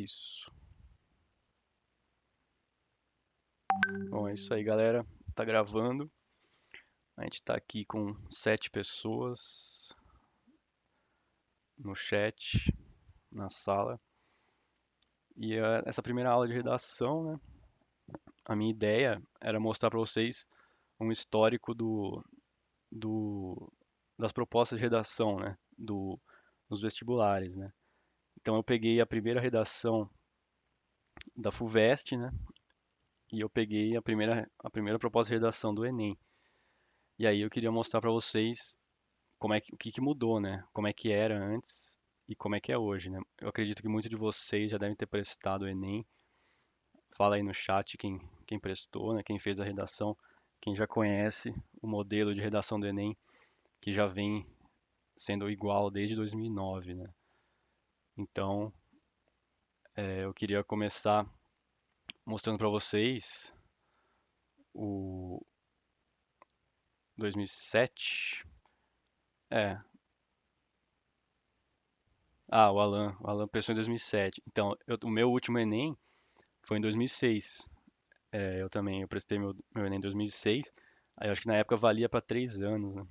Isso. Bom, é isso aí, galera. Tá gravando. A gente tá aqui com 7 pessoas no chat, na sala. E essa primeira aula de redação, né? A minha ideia era mostrar para vocês um histórico do, das propostas de redação, né? Dos vestibulares, né? Então eu peguei a primeira redação da FUVEST, né? E eu peguei a primeira proposta de redação do Enem. E aí eu queria mostrar para vocês o que que mudou, né? Como é que era antes e como é que é hoje, né? Eu acredito que muitos de vocês já devem ter prestado o Enem. Fala aí no chat quem prestou, né? Quem fez a redação, quem já conhece o modelo de redação do Enem, que já vem sendo igual desde 2009, né? Então, eu queria começar mostrando para vocês o 2007. É, o Alan prestou em 2007. Então, o meu último Enem foi em 2006. Eu prestei meu Enem em 2006. Aí eu acho que na época valia para 3 anos, né?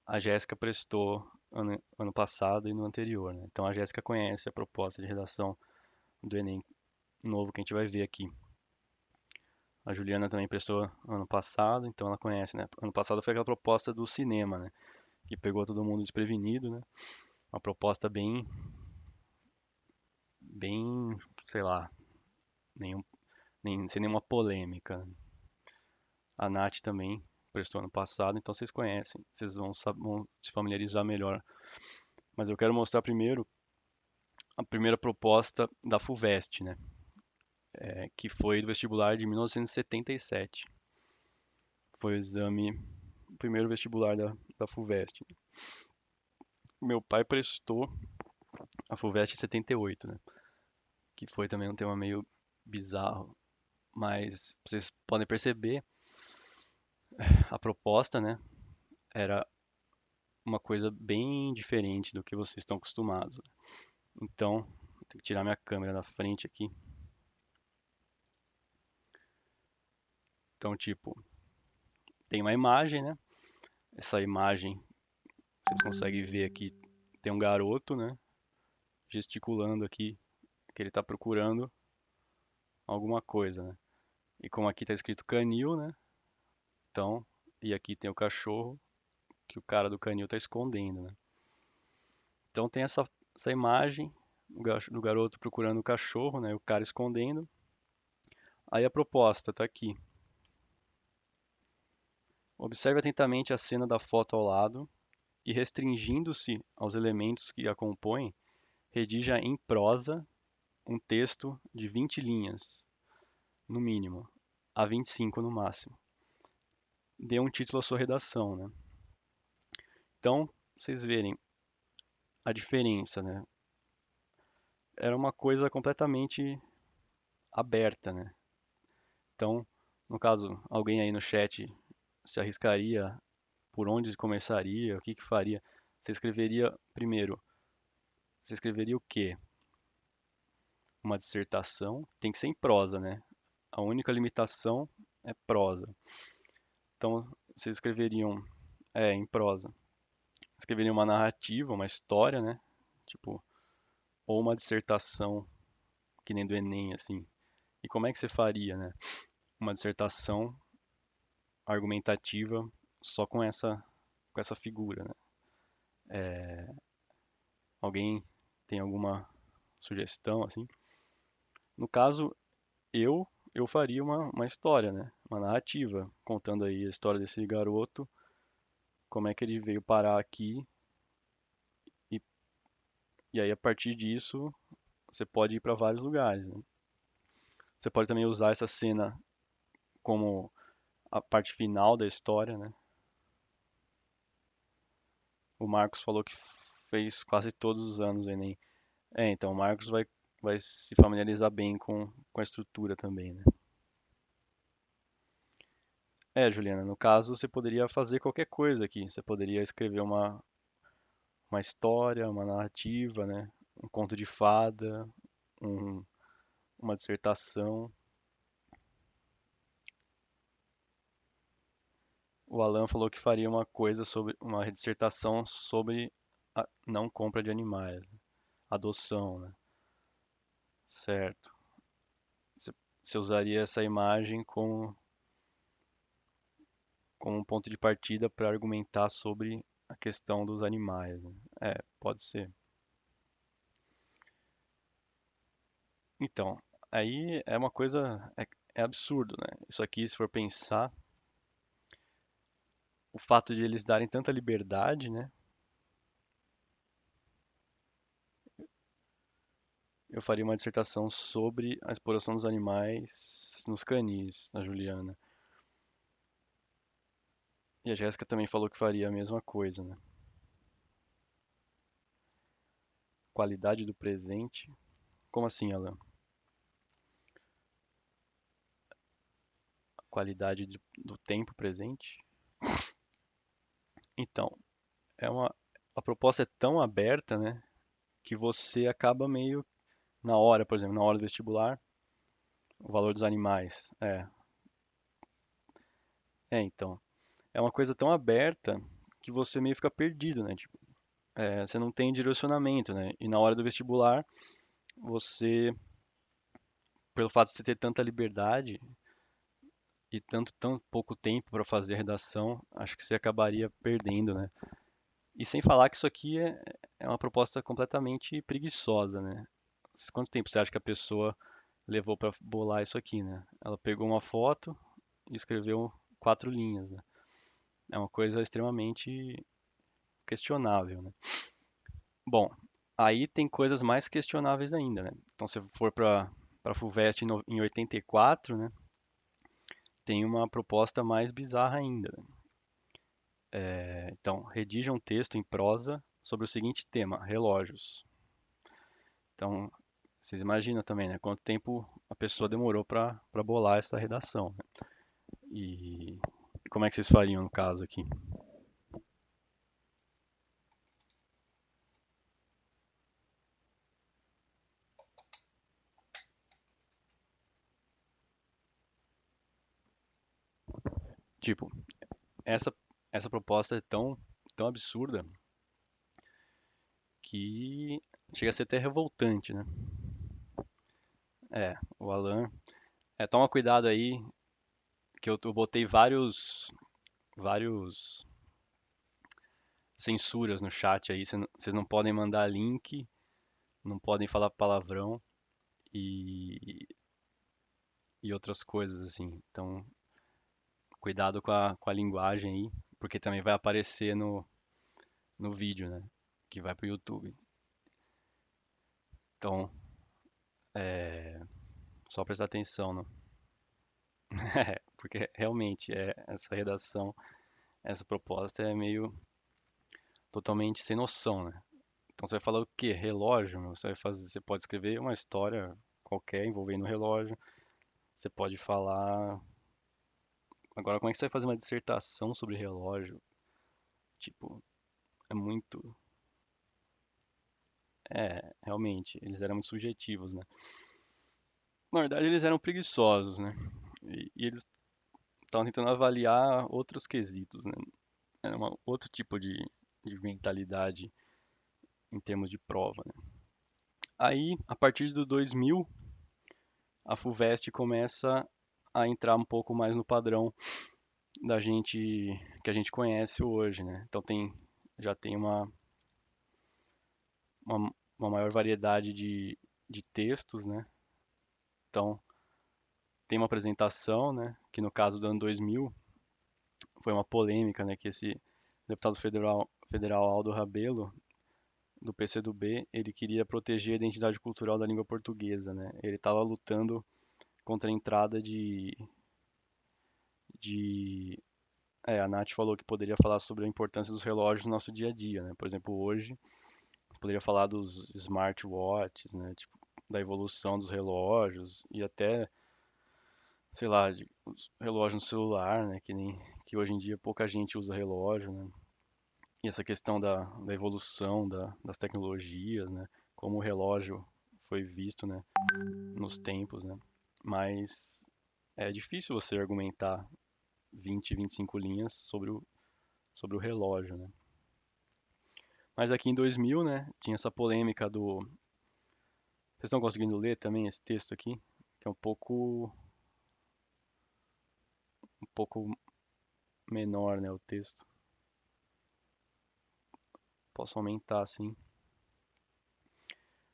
A Jéssica prestou ano passado e no anterior, né? Então a Jéssica conhece a proposta de redação do Enem novo que a gente vai ver aqui. A Juliana também prestou ano passado, então ela conhece, né? Ano passado foi aquela proposta do cinema, né? Que pegou todo mundo desprevenido, né? Uma proposta bem, sei lá, nenhum, sem nenhuma polêmica. A Nath também prestou ano passado, então vocês conhecem, vocês vão se familiarizar melhor. Mas eu quero mostrar primeiro a primeira proposta da FUVEST, né? Que foi do vestibular de 1977. Foi o primeiro vestibular da FUVEST. Meu pai prestou a FUVEST em 78, né? Que foi também um tema meio bizarro, mas vocês podem perceber, a proposta, né, era uma coisa bem diferente do que vocês estão acostumados. Então, vou ter que tirar minha câmera da frente aqui. Então, tipo, tem uma imagem, né? Essa imagem, vocês conseguem ver aqui, tem um garoto, né, gesticulando aqui, que ele está procurando alguma coisa, né? E como aqui está escrito canil, né? Então, e aqui tem o cachorro que o cara do canil está escondendo, né? Então tem essa imagem do garoto procurando o cachorro, né? O cara escondendo. Aí a proposta está aqui. Observe atentamente a cena da foto ao lado e, restringindo-se aos elementos que a compõem, redija em prosa um texto de 20 linhas, no mínimo, a 25 no máximo. Dê um título à sua redação, né? Então, vocês verem a diferença, né? Era uma coisa completamente aberta, né? Então, no caso, alguém aí no chat se arriscaria, por onde começaria, o que que faria? Você escreveria primeiro, você escreveria o quê? Uma dissertação, tem que ser em prosa, né? A única limitação é prosa. Então, vocês escreveriam, em prosa. Escreveriam uma narrativa, uma história, né? Tipo, ou uma dissertação, que nem do Enem, assim. E como é que você faria, né? Uma dissertação argumentativa só com essa figura, né? Alguém tem alguma sugestão, assim? No caso, eu eu faria uma história, né? Uma narrativa, contando aí a história desse garoto, como é que ele veio parar aqui e, e aí a partir disso você pode ir para vários lugares, né? Você pode também usar essa cena como a parte final da história, né? O Marcos falou que fez quase todos os anos o Enem. Então o Marcos vai se familiarizar bem com a estrutura também, né? Juliana, no caso você poderia fazer qualquer coisa aqui. Você poderia escrever uma história, uma narrativa, né? um conto de fada, um- uma dissertação. O Alan falou que faria uma coisa sobre uma dissertação sobre a não compra de animais, adoção, né? Certo. Você você usaria essa imagem como um ponto de partida para argumentar sobre a questão dos animais, né? É, pode ser. Então, aí é uma coisa, é absurdo, né? Isso aqui, se for pensar, o fato de eles darem tanta liberdade, né? Eu faria uma dissertação sobre a exploração dos animais nos canis, na Juliana. E a Jéssica também falou que faria a mesma coisa, né? Qualidade do presente. Como assim, Alan? Qualidade do tempo presente? Então, é uma, a proposta é tão aberta, né, que você acaba meio na hora, por exemplo, na hora do vestibular, o valor dos animais. Então, é uma coisa tão aberta que você meio fica perdido, né? Tipo, você não tem direcionamento, né? E na hora do vestibular, você, pelo fato de você ter tanta liberdade e tão pouco tempo para fazer a redação, acho que você acabaria perdendo, né? E sem falar que isso aqui é uma proposta completamente preguiçosa, né? Quanto tempo você acha que a pessoa levou para bolar isso aqui, né? Ela pegou uma foto e escreveu 4 linhas, né? É uma coisa extremamente questionável, né? Bom, aí tem coisas mais questionáveis ainda, né? Então, se for para a FUVEST em 84, né? Tem uma proposta mais bizarra ainda, né? Então, redija um texto em prosa sobre o seguinte tema: relógios. Então, vocês imaginam também, né? Quanto tempo a pessoa demorou para bolar essa redação, né? E como é que vocês fariam no caso aqui? Tipo, essa, essa proposta é tão absurda que chega a ser até revoltante, né? O Alan. Toma cuidado aí, que eu botei vários censuras no chat aí. Vocês não podem mandar link, não podem falar palavrão e, e outras coisas assim. Então, cuidado com a linguagem aí, porque também vai aparecer no vídeo, né? Que vai pro YouTube. Então, só prestar atenção, né? Porque realmente essa redação, essa proposta é meio totalmente sem noção, né? Então você vai falar o quê? Relógio, meu? Você pode escrever uma história qualquer envolvendo o relógio. Você pode falar. Agora, como é que você vai fazer uma dissertação sobre relógio? Tipo, é muito. Realmente, eles eram muito subjetivos, né? Na verdade, eles eram preguiçosos, né? E eles estavam tentando avaliar outros quesitos, né? Era outro tipo de mentalidade em termos de prova, né? Aí, a partir do 2000, a FUVEST começa a entrar um pouco mais no padrão da gente que a gente conhece hoje, né? Então já tem uma maior variedade de textos, né? Então tem uma apresentação, né? Que no caso do ano 2000 foi uma polêmica, né? Que esse deputado federal Aldo Rebelo do PCdoB, ele queria proteger a identidade cultural da língua portuguesa, né? Ele estava lutando contra a entrada de a Nath falou que poderia falar sobre a importância dos relógios no nosso dia a dia, né? Por exemplo, hoje, poderia falar dos smartwatches, né? Tipo, da evolução dos relógios e até, sei lá, de os relógios no celular, né? Que hoje em dia pouca gente usa relógio, né? E essa questão da evolução das tecnologias, né? como o relógio foi visto, né, nos tempos, né? Mas é difícil você argumentar 20, 25 linhas sobre o relógio, né? Mas aqui em 2000, né, tinha essa polêmica do... Vocês estão conseguindo ler também esse texto aqui? Que é um pouco menor, né, o texto. Posso aumentar, assim.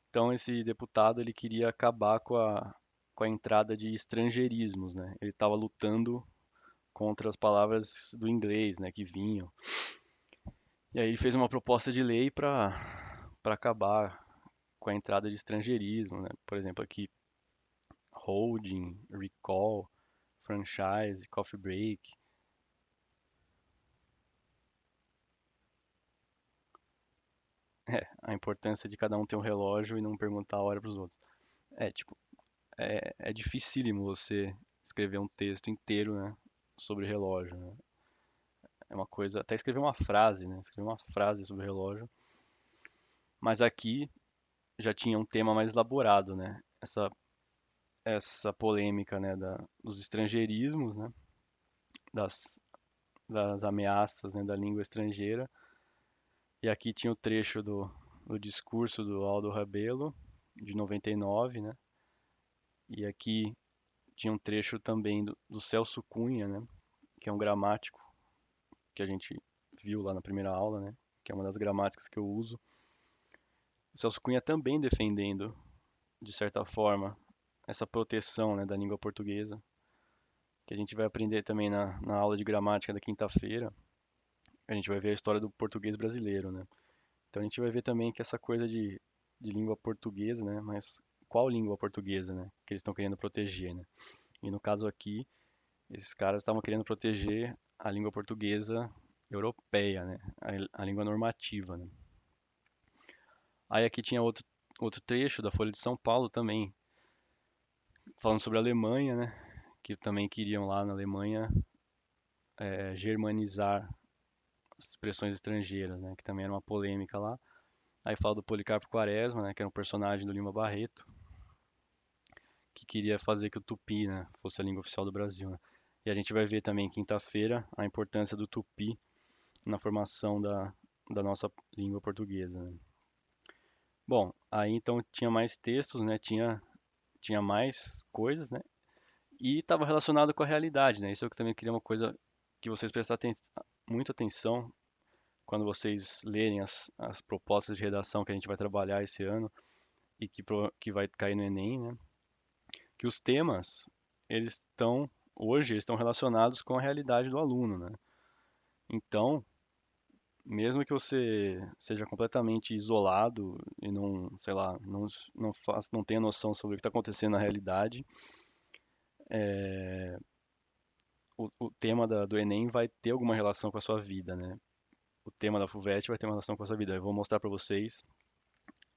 Então esse deputado ele queria acabar com a entrada de estrangeirismos, né? Ele estava lutando contra as palavras do inglês, né, que vinham. E aí ele fez uma proposta de lei para acabar com a entrada de estrangeirismo, né? Por exemplo, aqui holding, recall, franchise, coffee break. É, a importância de cada um ter um relógio e não perguntar a hora para os outros. É, tipo, é dificílimo você escrever um texto inteiro, né, sobre relógio, né? É uma coisa, até escrever uma frase, né? Escrever uma frase sobre relógio. Mas aqui já tinha um tema mais elaborado, né? Essa polêmica, né, dos estrangeirismos, né? Das, das ameaças, né, da língua estrangeira. E aqui tinha o trecho do discurso do Aldo Rebelo, de 99, né? E aqui tinha um trecho também do Celso Cunha, né? Que é um gramático que a gente viu lá na primeira aula, né? Que é uma das gramáticas que eu uso. O Celso Cunha também defendendo, de certa forma, essa proteção, né, da língua portuguesa, que a gente vai aprender também na aula de gramática da quinta-feira. A gente vai ver a história do português brasileiro, né? Então a gente vai ver também que essa coisa de língua portuguesa, né? Mas qual língua portuguesa, né? Que eles estão querendo proteger, né? E no caso aqui, esses caras estavam querendo proteger a língua portuguesa europeia, né? A língua normativa, né? Aí aqui tinha outro trecho da Folha de São Paulo também, falando sobre a Alemanha, né? Que também queriam lá na Alemanha germanizar as expressões estrangeiras, né? Que também era uma polêmica lá. Aí fala do Policarpo Quaresma, né? Que era um personagem do Lima Barreto, que queria fazer que o tupi, né, fosse a língua oficial do Brasil, né? E a gente vai ver também quinta-feira a importância do tupi na formação da nossa língua portuguesa, né? Bom, aí então tinha mais textos, né? Tinha mais coisas, né? E estava relacionado com a realidade, né? Isso eu também queria uma coisa que vocês prestassem muita atenção quando vocês lerem as propostas de redação que a gente vai trabalhar esse ano e que vai cair no Enem, né? Que os temas, hoje, eles estão relacionados com a realidade do aluno, né? Então, mesmo que você seja completamente isolado e não, sei lá, não tenha noção sobre o que está acontecendo na realidade, o tema do Enem vai ter alguma relação com a sua vida, né? O tema da FUVEST vai ter uma relação com a sua vida. Eu vou mostrar para vocês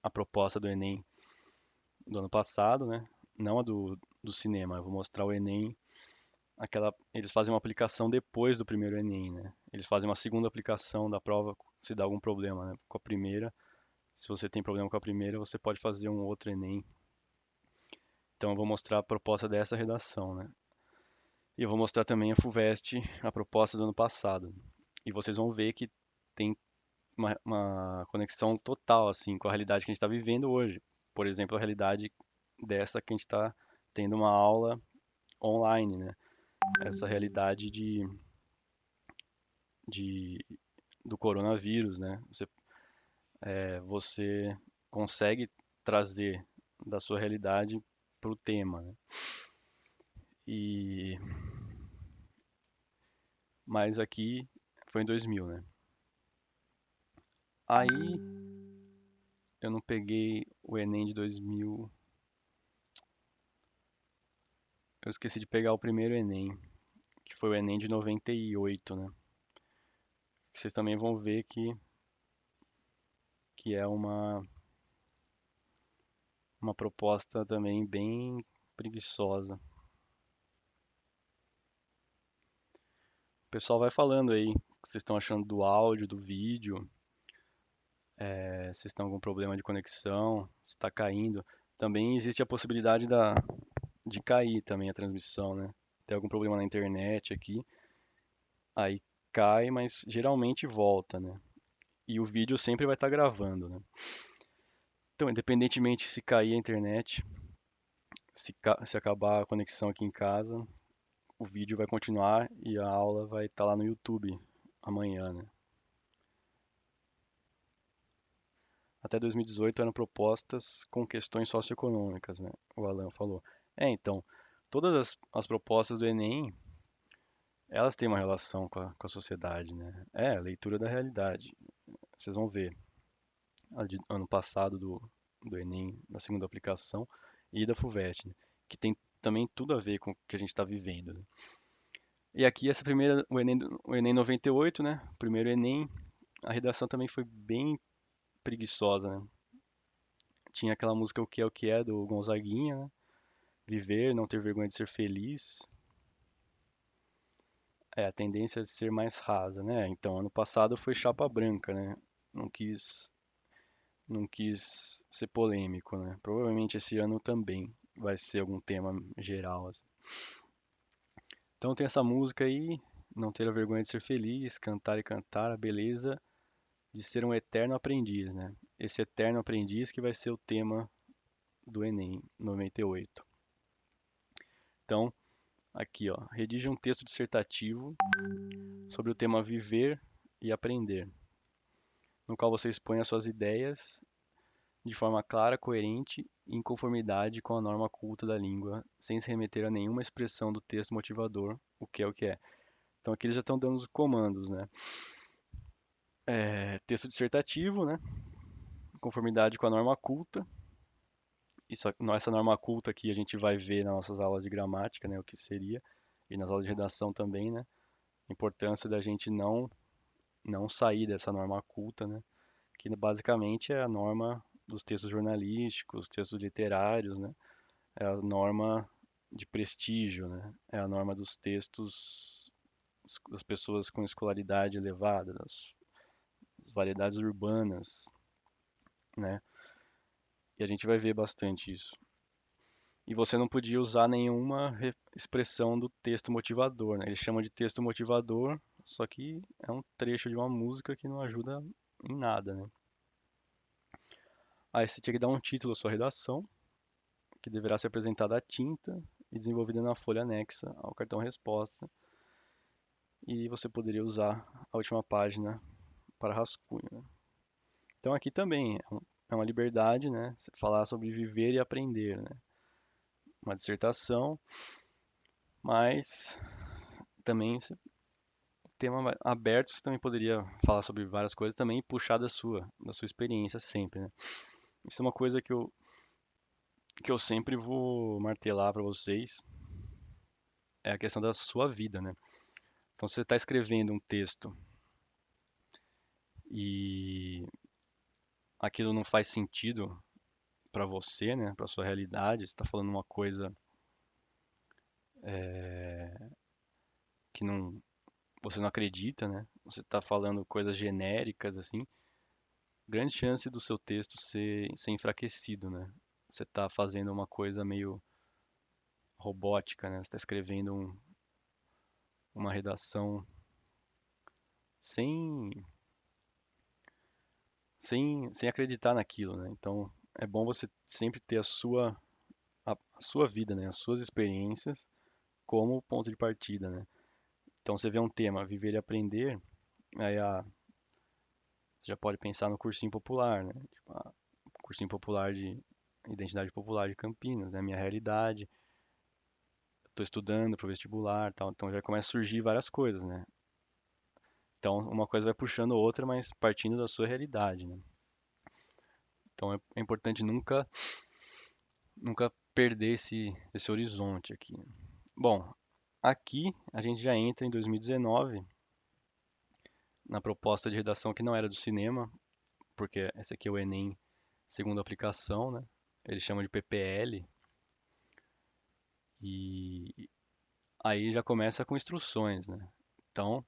a proposta do Enem do ano passado, né? Não a do cinema. Eu vou mostrar o Enem, eles fazem uma aplicação depois do primeiro Enem, né? Eles fazem uma segunda aplicação da prova se dá algum problema, né? Com a primeira. Se você tem problema com a primeira, você pode fazer um outro Enem. Então eu vou mostrar a proposta dessa redação, né? E eu vou mostrar também a FUVEST, a proposta do ano passado. E vocês vão ver que tem uma conexão total assim com a realidade que a gente está vivendo hoje. Por exemplo, a realidade dessa que a gente está tendo uma aula online, né? Essa realidade de do coronavírus, né? Você consegue trazer da sua realidade para o tema, né? E mas aqui foi em 2000, né? Aí eu não peguei o Enem de 2000. Eu esqueci de pegar o primeiro Enem, que foi o Enem de 98, né? Vocês também vão ver que é uma proposta também bem preguiçosa. O pessoal vai falando aí o que vocês estão achando do áudio, do vídeo. Se estão com algum problema de conexão, se está caindo. Também existe a possibilidade de cair também a transmissão, né? Tem algum problema na internet aqui, aí cai, mas geralmente volta, né? E o vídeo sempre vai estar gravando, né? Então, independentemente se cair a internet, se acabar a conexão aqui em casa, o vídeo vai continuar e a aula vai estar lá no YouTube amanhã, né? Até 2018 eram propostas com questões socioeconômicas, né? O Alan falou. Então, todas as propostas do Enem, elas têm uma relação com a sociedade, né? Leitura da realidade. Vocês vão ver. A de ano passado do Enem, da segunda aplicação, e da FUVEST, né? Que tem também tudo a ver com o que a gente está vivendo, né? E aqui essa primeira, o Enem 98, né? O primeiro Enem, a redação também foi bem preguiçosa, né? Tinha aquela música O que é, do Gonzaguinha, né? Viver, não ter vergonha de ser feliz. A tendência é ser mais rasa, né? Então, ano passado foi chapa branca, né? Não quis, não quis ser polêmico, né? Provavelmente esse ano também vai ser algum tema geral, assim. Então tem essa música aí, não ter a vergonha de ser feliz, cantar e cantar, a beleza de ser um eterno aprendiz, né? Esse eterno aprendiz que vai ser o tema do Enem 98. Então, aqui, ó, redige um texto dissertativo sobre o tema viver e aprender, no qual você expõe as suas ideias de forma clara, coerente e em conformidade com a norma culta da língua, sem se remeter a nenhuma expressão do texto motivador, o que é o que é. Então aqui eles já estão dando os comandos, né? Texto dissertativo, né? Conformidade com a norma culta. Essa norma culta aqui a gente vai ver nas nossas aulas de gramática, né? O que seria, e nas aulas de redação também, né? A importância da gente não sair dessa norma culta, né? Que basicamente é a norma dos textos jornalísticos, textos literários, né? É a norma de prestígio, né? É a norma dos textos das pessoas com escolaridade elevada, das variedades urbanas, né? E a gente vai ver bastante isso. E você não podia usar nenhuma expressão do texto motivador, né? Eles chamam de texto motivador, só que é um trecho de uma música que não ajuda em nada, né? Aí você tinha que dar um título à sua redação, que deverá ser apresentada à tinta e desenvolvida na folha anexa ao cartão resposta. E você poderia usar a última página para rascunho, né? Então aqui também é uma liberdade, né? Você falar sobre viver e aprender, né? Uma dissertação, mas também tema aberto, você também poderia falar sobre várias coisas também e puxar da sua experiência sempre, né? Isso é uma coisa que eu sempre vou martelar para vocês, é a questão da sua vida, né? Então, se você está escrevendo um texto e aquilo não faz sentido para você, né? Para sua realidade, você está falando uma coisa que você não acredita, né? Você está falando coisas genéricas assim, grande chance do seu texto ser enfraquecido, né? Você está fazendo uma coisa meio robótica, né? Você está escrevendo uma redação sem, sem acreditar naquilo, né? Então é bom você sempre ter a sua vida, né? As suas experiências como ponto de partida, né? Então você vê um tema, viver e aprender, aí você já pode pensar no cursinho popular, né? Tipo, cursinho popular de identidade popular de Campinas, né? Minha realidade, estou estudando para o vestibular, tal, então já começa a surgir várias coisas, né? Então uma coisa vai puxando outra, mas partindo da sua realidade, né? Então é importante nunca perder esse horizonte aqui, né? Bom, aqui a gente já entra em 2019 na proposta de redação que não era do cinema, porque esse aqui é o Enem segunda aplicação, né? Eles chamam de PPL e aí já começa com instruções, né? Então,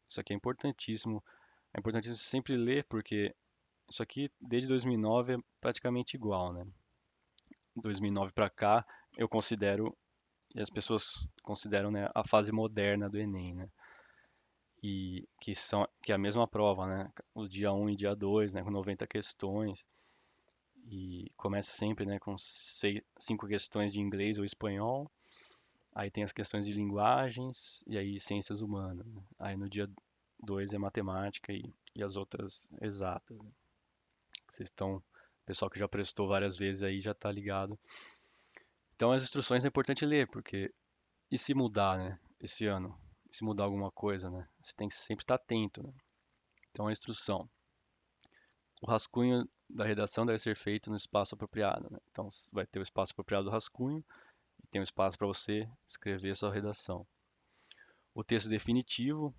isso aqui é importantíssimo. É importantíssimo sempre ler porque Isso aqui, desde 2009, é praticamente igual, né? 2009 para cá, eu considero, e as pessoas consideram, né, a fase moderna do Enem, né? E que é a mesma prova, né? Os dia um e dia 2, né, com 90 questões. E começa sempre, né, com 5 questões de inglês ou espanhol. Aí tem as questões de linguagens e aí ciências humanas, né? Aí no dia 2 é matemática e as outras exatas, né? Vocês estão, o pessoal que já prestou várias vezes aí já está ligado. Então as instruções é importante ler, porque e se mudar, né, esse ano? E se mudar alguma coisa, né? Você tem que sempre estar atento, né? Então a instrução. O rascunho da redação deve ser feito no espaço apropriado, né? Então vai ter o espaço apropriado do rascunho e tem o espaço para você escrever a sua redação. O texto definitivo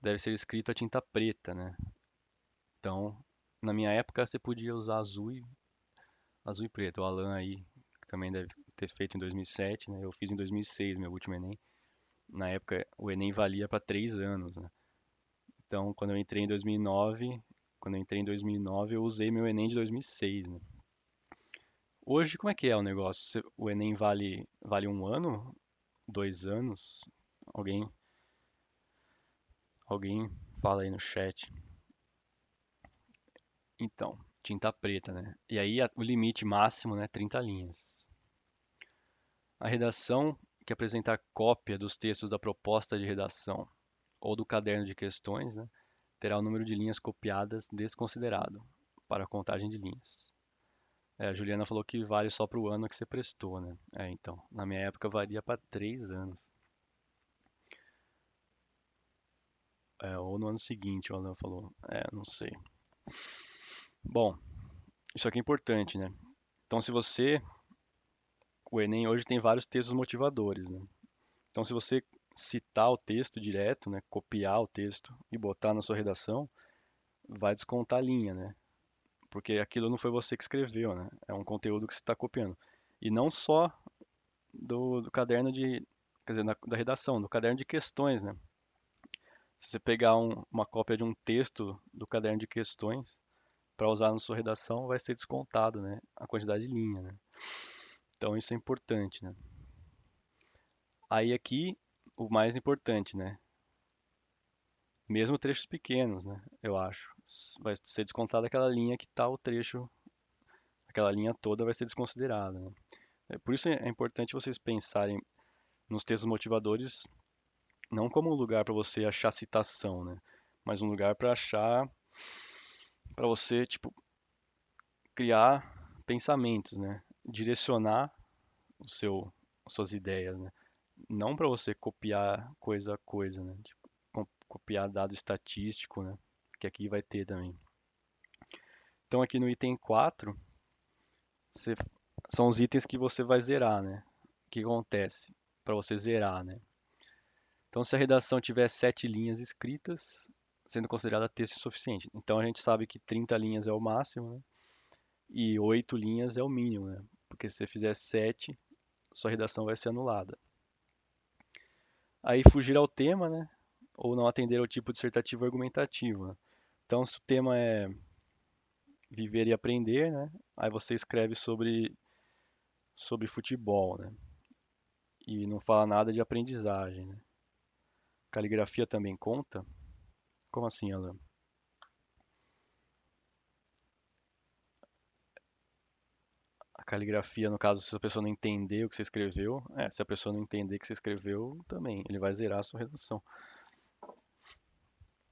deve ser escrito a tinta preta, né? Então, na minha época você podia usar azul e preto. O Alan aí que também deve ter feito em 2007, né? Eu fiz em 2006, meu último Enem. Na época o Enem valia para 3 anos, né? Então, quando eu entrei em 2009, eu usei meu Enem de 2006, né? Hoje, como é que é o negócio? O Enem vale 1 ano? 2 anos? Alguém, alguém fala aí no chat. Então, tinta preta, né? E aí o limite máximo, né, 30 linhas. A redação que apresentar cópia dos textos da proposta de redação ou do caderno de questões, né, terá o número de linhas copiadas desconsiderado para a contagem de linhas. A Juliana falou que vale só para o ano que você prestou, né? Então, na minha época valia para 3 anos. Ou no ano seguinte, o Alan falou. Não sei. Bom, isso aqui é importante, né? Então, o Enem hoje tem vários textos motivadores, né? Então, se você citar o texto direto, né, copiar o texto e botar na sua redação, vai descontar a linha, né? Porque aquilo não foi você que escreveu, né? É um conteúdo que você está copiando. E não só do caderno quer dizer, da redação, do caderno de questões, né? Se você pegar uma cópia de um texto do caderno de questões para usar na sua redação, vai ser descontado, né? A quantidade de linha, né? Então isso é importante, né? Aí aqui, o mais importante, né? Mesmo trechos pequenos, né? Eu acho. Vai ser descontado aquela linha que tá o trecho, aquela linha toda vai ser desconsiderada, né? Por isso é importante vocês pensarem nos textos motivadores não como um lugar para você achar citação, né? Mas um lugar para você, tipo, criar pensamentos, né? Direcionar o seu, as suas ideias, né? Não para você copiar coisa a coisa, né? Tipo, copiar dado estatístico, né? Que aqui vai ter também. Então aqui no item 4, você- são os itens que você vai zerar, né? O que acontece para você zerar, né? Então se a redação tiver 7 linhas escritas, sendo considerada texto insuficiente. Então a gente sabe que 30 linhas é o máximo, né? E 8 linhas é o mínimo, né? Porque se você fizer 7, sua redação vai ser anulada. Aí fugir ao tema, né? Ou não atender ao tipo dissertativo argumentativo, né? Então, se o tema é viver e aprender, né? Aí você escreve sobre futebol, né? E não fala nada de aprendizagem, né? Caligrafia também conta? Como assim, Alan? A caligrafia, no caso, se a pessoa não entender o que você escreveu, se a pessoa não entender o que você escreveu, também, ele vai zerar a sua redação.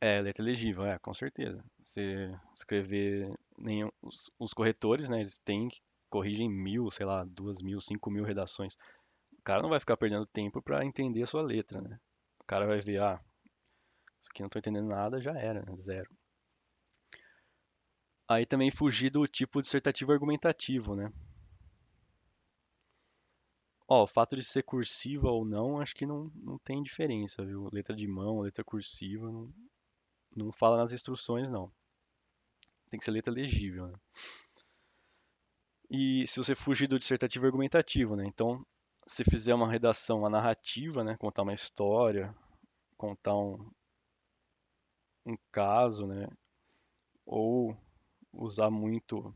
Letra legível, com certeza. Você escrever os corretores, né, eles corrigem 1.000, sei lá, 2.000, 5.000 redações. O cara não vai ficar perdendo tempo para entender a sua letra, né? O cara vai ver, isso aqui não tô entendendo nada, já era, né? Zero. Aí também fugir do tipo dissertativo argumentativo, né? Ó, o fato de ser cursiva ou não, acho que não tem diferença, viu? Letra de mão, letra cursiva, não fala nas instruções, não. Tem que ser letra legível, né? E se você fugir do dissertativo argumentativo, né? Então, se fizer uma redação, uma narrativa, né? Contar uma história, contar um caso, né? Ou usar muito,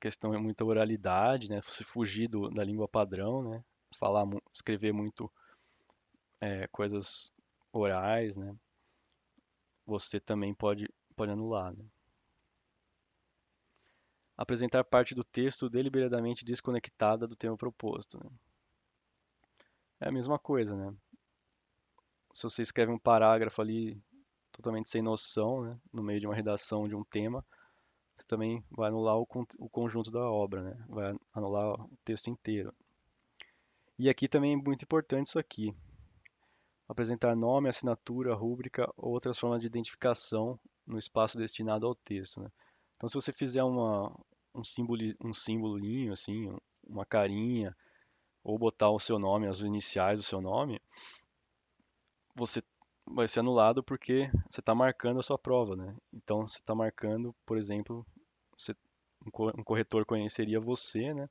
questão é muita oralidade, né? Se fugir da língua padrão, né? Escrever muito coisas orais, né? Você também pode anular, né? Apresentar parte do texto deliberadamente desconectada do tema proposto, né? É a mesma coisa, né? Se você escreve um parágrafo ali totalmente sem noção, né? No meio de uma redação de um tema, você também vai anular o conjunto da obra, né? Vai anular o texto inteiro. E aqui também é muito importante isso aqui. Apresentar nome, assinatura, rúbrica ou outras formas de identificação no espaço destinado ao texto, né? Então, se você fizer um símbolozinho, assim, uma carinha, ou botar o seu nome, as iniciais do seu nome, você vai ser anulado porque você está marcando a sua prova, né? Então, você está marcando, por exemplo, você- um corretor conheceria você, né?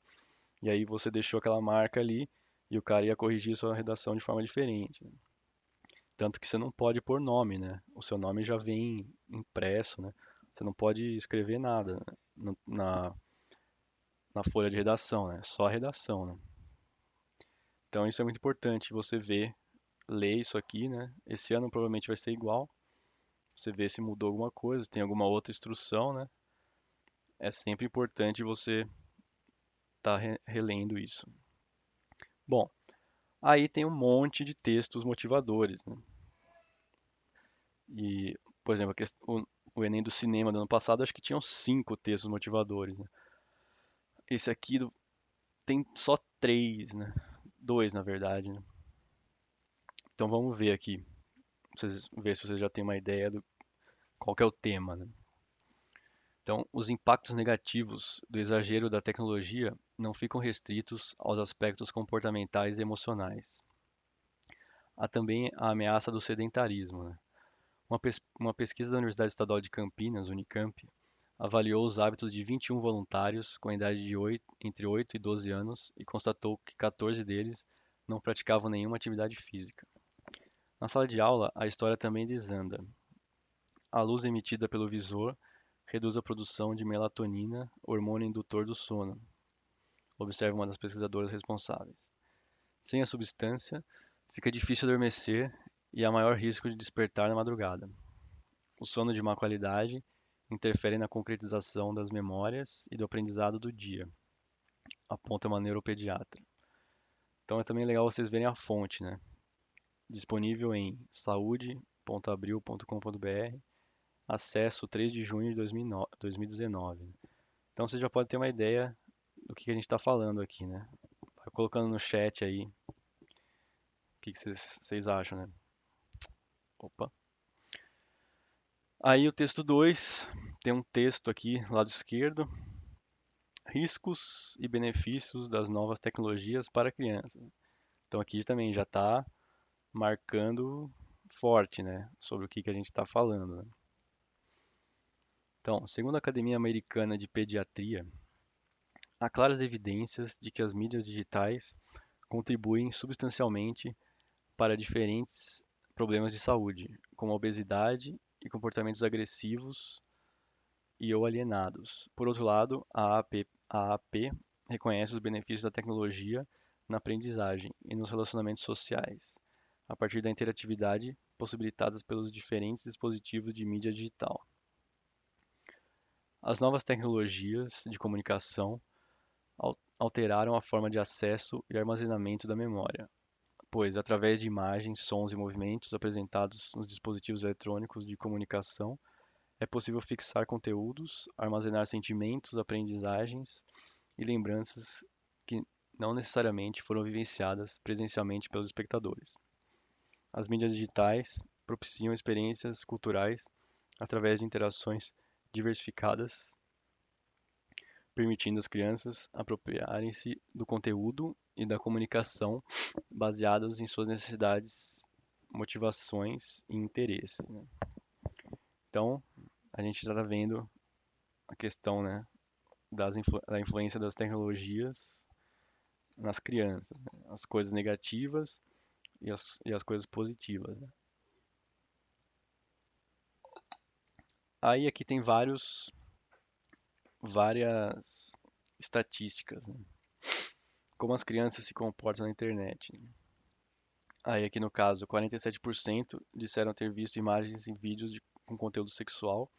E aí você deixou aquela marca ali e o cara ia corrigir sua redação de forma diferente. Tanto que você não pode pôr nome, né? O seu nome já vem impresso, né? Você não pode escrever nada, né, na folha de redação, né? Só a redação, né? Então isso é muito importante, você ler isso aqui, né? Esse ano provavelmente vai ser igual. Você vê se mudou alguma coisa, se tem alguma outra instrução, né? É sempre importante você estar relendo isso. Bom, aí tem um monte de textos motivadores, né? E, por exemplo, o Enem do cinema do ano passado, acho que tinham 5 textos motivadores, né? Esse aqui tem só 3, né? 2, na verdade, né? Então vamos ver aqui, ver se vocês já têm uma ideia do qual que é o tema, né? Então, os impactos negativos do exagero da tecnologia não ficam restritos aos aspectos comportamentais e emocionais. Há também a ameaça do sedentarismo, né? Uma pesquisa da Universidade Estadual de Campinas, Unicamp, avaliou os hábitos de 21 voluntários com a idade de entre 8 e 12 anos e constatou que 14 deles não praticavam nenhuma atividade física. Na sala de aula, a história também desanda. A luz emitida pelo visor reduz a produção de melatonina, hormônio indutor do sono, observa uma das pesquisadoras responsáveis. Sem a substância, fica difícil adormecer e há maior risco de despertar na madrugada. O sono de má qualidade interfere na concretização das memórias e do aprendizado do dia, aponta uma neuropediatra. Então é também legal vocês verem a fonte, né? Disponível em saúde.abril.com.br, acesso 3 de junho de 2019. Então você já pode ter uma ideia do que a gente está falando aqui, né? Vai colocando no chat aí o que vocês acham, né? Opa. Aí o texto 2 tem um texto aqui, lado esquerdo, riscos e benefícios das novas tecnologias para crianças. Então aqui também já está marcando forte, né, sobre o que a gente está falando, né? Então, segundo a Academia Americana de Pediatria, há claras evidências de que as mídias digitais contribuem substancialmente para diferentes problemas de saúde, como a obesidade e comportamentos agressivos e ou alienados. Por outro lado, a AP reconhece os benefícios da tecnologia na aprendizagem e nos relacionamentos sociais, a partir da interatividade possibilitadas pelos diferentes dispositivos de mídia digital. As novas tecnologias de comunicação alteraram a forma de acesso e armazenamento da memória, pois, através de imagens, sons e movimentos apresentados nos dispositivos eletrônicos de comunicação, é possível fixar conteúdos, armazenar sentimentos, aprendizagens e lembranças que não necessariamente foram vivenciadas presencialmente pelos espectadores. As mídias digitais propiciam experiências culturais através de interações diversificadas, permitindo às crianças apropriarem-se do conteúdo e da comunicação baseados em suas necessidades, motivações e interesses, né? Então, a gente já está vendo a questão, né, da influência das tecnologias nas crianças, né? As coisas negativas e as coisas positivas, né? Aí aqui tem várias estatísticas, né? Como as crianças se comportam na internet, né? Aí aqui no caso, 47% disseram ter visto imagens e vídeos com conteúdo sexual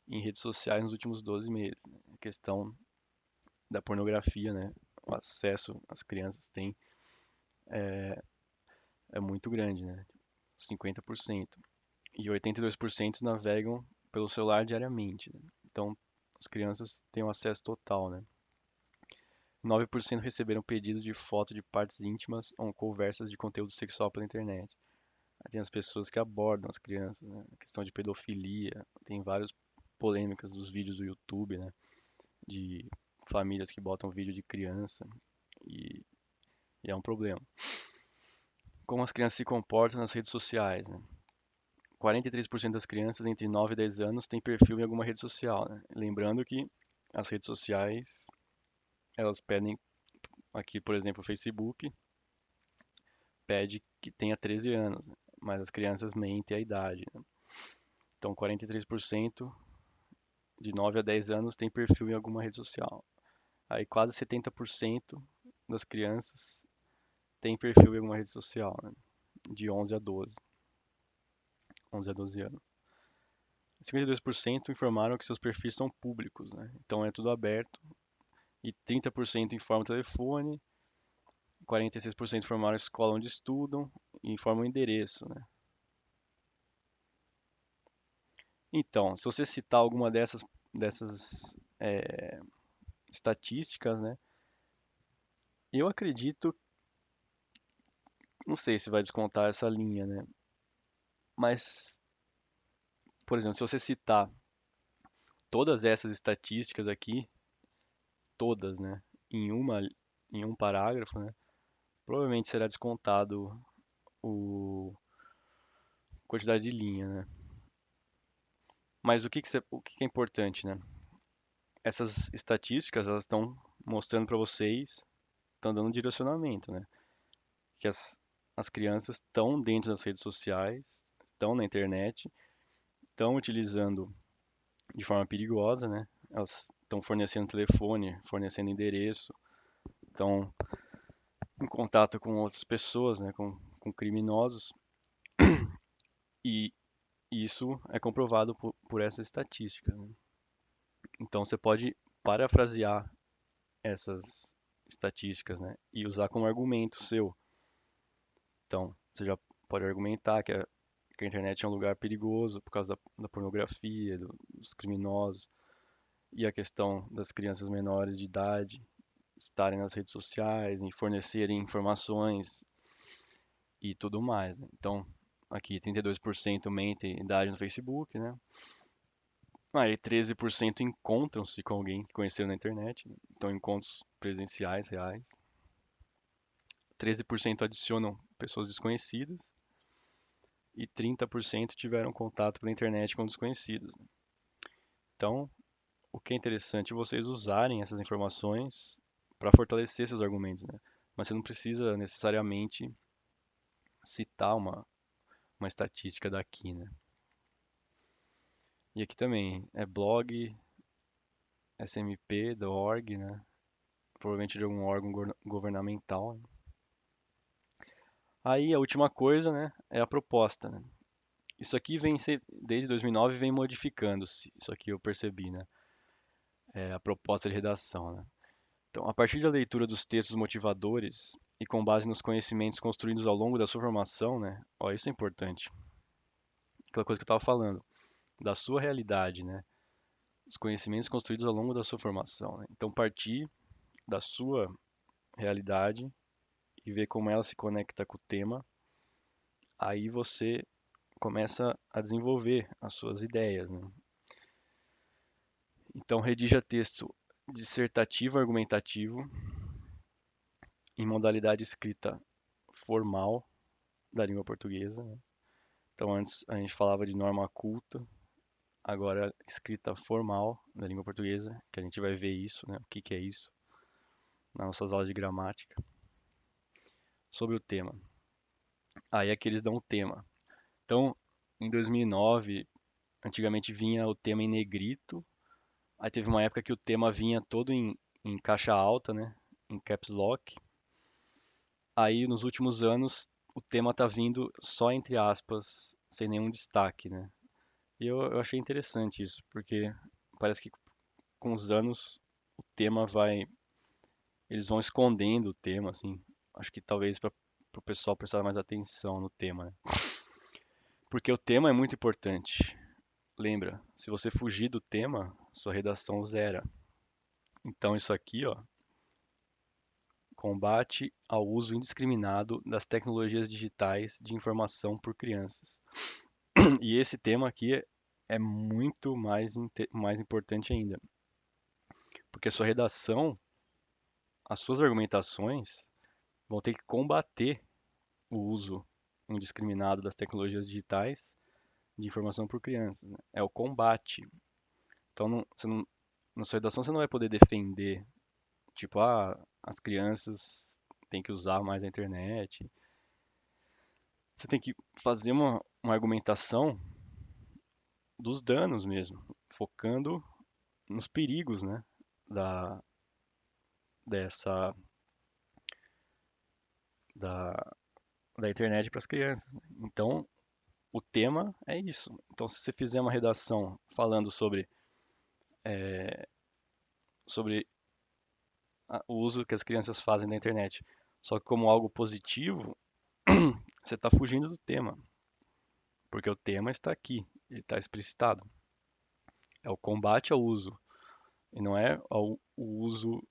em redes sociais nos últimos 12 meses, né? A questão da pornografia, né? O acesso às crianças têm é muito grande, né? 50%. E 82% navegam pelo celular diariamente, né? Então, as crianças têm um acesso total, né? 9% receberam pedidos de foto de partes íntimas ou conversas de conteúdo sexual pela internet. Aí tem as pessoas que abordam as crianças, né? A questão de pedofilia, tem várias polêmicas dos vídeos do YouTube, né? De famílias que botam vídeo de criança e, e é um problema. Como as crianças se comportam nas redes sociais, né? 43% das crianças entre 9 e 10 anos têm perfil em alguma rede social, né? Lembrando que as redes sociais, elas pedem, aqui por exemplo o Facebook, pede que tenha 13 anos, né? Mas as crianças mentem a idade, né? Então 43% de 9 a 10 anos tem perfil em alguma rede social. Aí quase 70% das crianças tem perfil em alguma rede social, né? De 11 a 12 anos. 52% informaram que seus perfis são públicos, né? Então é tudo aberto. E 30% informam o telefone, 46% informaram a escola onde estudam e informam o endereço, né? Então, se você citar alguma dessas estatísticas, né? Eu acredito, não sei se vai descontar essa linha, né? Mas, por exemplo, se você citar todas essas estatísticas aqui, todas, né? Em uma, em um parágrafo, né? Provavelmente será descontado o quantidade de linha, né? Mas o que que é importante, né? Essas estatísticas, elas estão mostrando para vocês, estão dando um direcionamento, né? Que as crianças estão dentro das redes sociais, estão na internet, estão utilizando de forma perigosa, né? Elas estão fornecendo telefone, fornecendo endereço, estão em contato com outras pessoas, né? Com criminosos, e isso é comprovado por essa estatística, né? Então você pode parafrasear essas estatísticas, né? E usar como argumento seu. Então, você já pode argumentar que a internet é um lugar perigoso por causa da pornografia, dos criminosos, e a questão das crianças menores de idade estarem nas redes sociais, em fornecerem informações e tudo mais, né? Então, aqui 32% mentem idade no Facebook, né? Aí 13% encontram-se com alguém que conheceram na internet, né? Então encontros presenciais, reais. 13% adicionam pessoas desconhecidas e 30% tiveram contato pela internet com desconhecidos. Então, o que é interessante é vocês usarem essas informações para fortalecer seus argumentos, né? Mas você não precisa necessariamente citar uma estatística daqui, né? E aqui também é blog, smp.org, né? Provavelmente de algum órgão governamental, né? Aí a última coisa, né, é a proposta, né? Isso aqui desde 2009 vem modificando-se. Isso aqui eu percebi, né? É a proposta de redação, né? Então, a partir da leitura dos textos motivadores e com base nos conhecimentos construídos ao longo da sua formação, né? Ó, isso é importante. Aquela coisa que eu estava falando, da sua realidade, né? Os conhecimentos construídos ao longo da sua formação, né? Então, partir da sua realidade e ver como ela se conecta com o tema, aí você começa a desenvolver as suas ideias, né? Então, redija texto dissertativo argumentativo em modalidade escrita formal da língua portuguesa, né? Então, antes a gente falava de norma culta, agora escrita formal da língua portuguesa, que a gente vai ver isso, né? O que que é isso nas nossas aulas de gramática, sobre o tema. Aí aqui eles dão o tema. Então, em 2009, Antigamente vinha o tema em negrito, aí teve uma época que o tema vinha todo em caixa alta, né? Em caps lock. Aí nos últimos anos o tema tá vindo só entre aspas, sem nenhum destaque, né? E eu achei interessante isso, porque parece que com os anos o tema vai. Eles vão escondendo o tema, assim. Acho que talvez para o pessoal prestar mais atenção no tema, né? Porque o tema é muito importante. Lembra, se você fugir do tema, sua redação zera. Então isso aqui, ó, combate ao uso indiscriminado das tecnologias digitais de informação por crianças. E esse tema aqui é muito mais importante ainda, porque a sua redação, as suas argumentações vão ter que combater o uso indiscriminado das tecnologias digitais de informação por crianças, né? É o combate. Então, na sua redação você não vai poder defender, tipo, as crianças têm que usar mais a internet. Você tem que fazer uma argumentação dos danos mesmo, focando nos perigos, né, da, dessa, da, da internet para as crianças, né? Então, o tema é isso. Então, se você fizer uma redação falando sobre o uso que as crianças fazem da internet, só que como algo positivo, você está fugindo do tema, porque o tema está aqui, ele está explicitado. É o combate ao uso, e não é o uso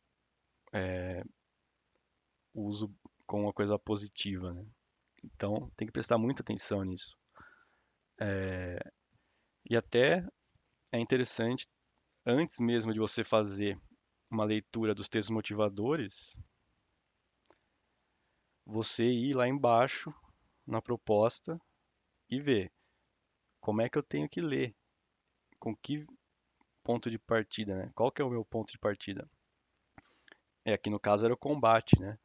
como uma coisa positiva, né? Então tem que prestar muita atenção nisso. E até é interessante, antes mesmo de você fazer uma leitura dos textos motivadores, você ir lá embaixo na proposta e ver como é que eu tenho que ler, com que ponto de partida, né? Qual que é o meu ponto de partida? Aqui no caso era o combate, né?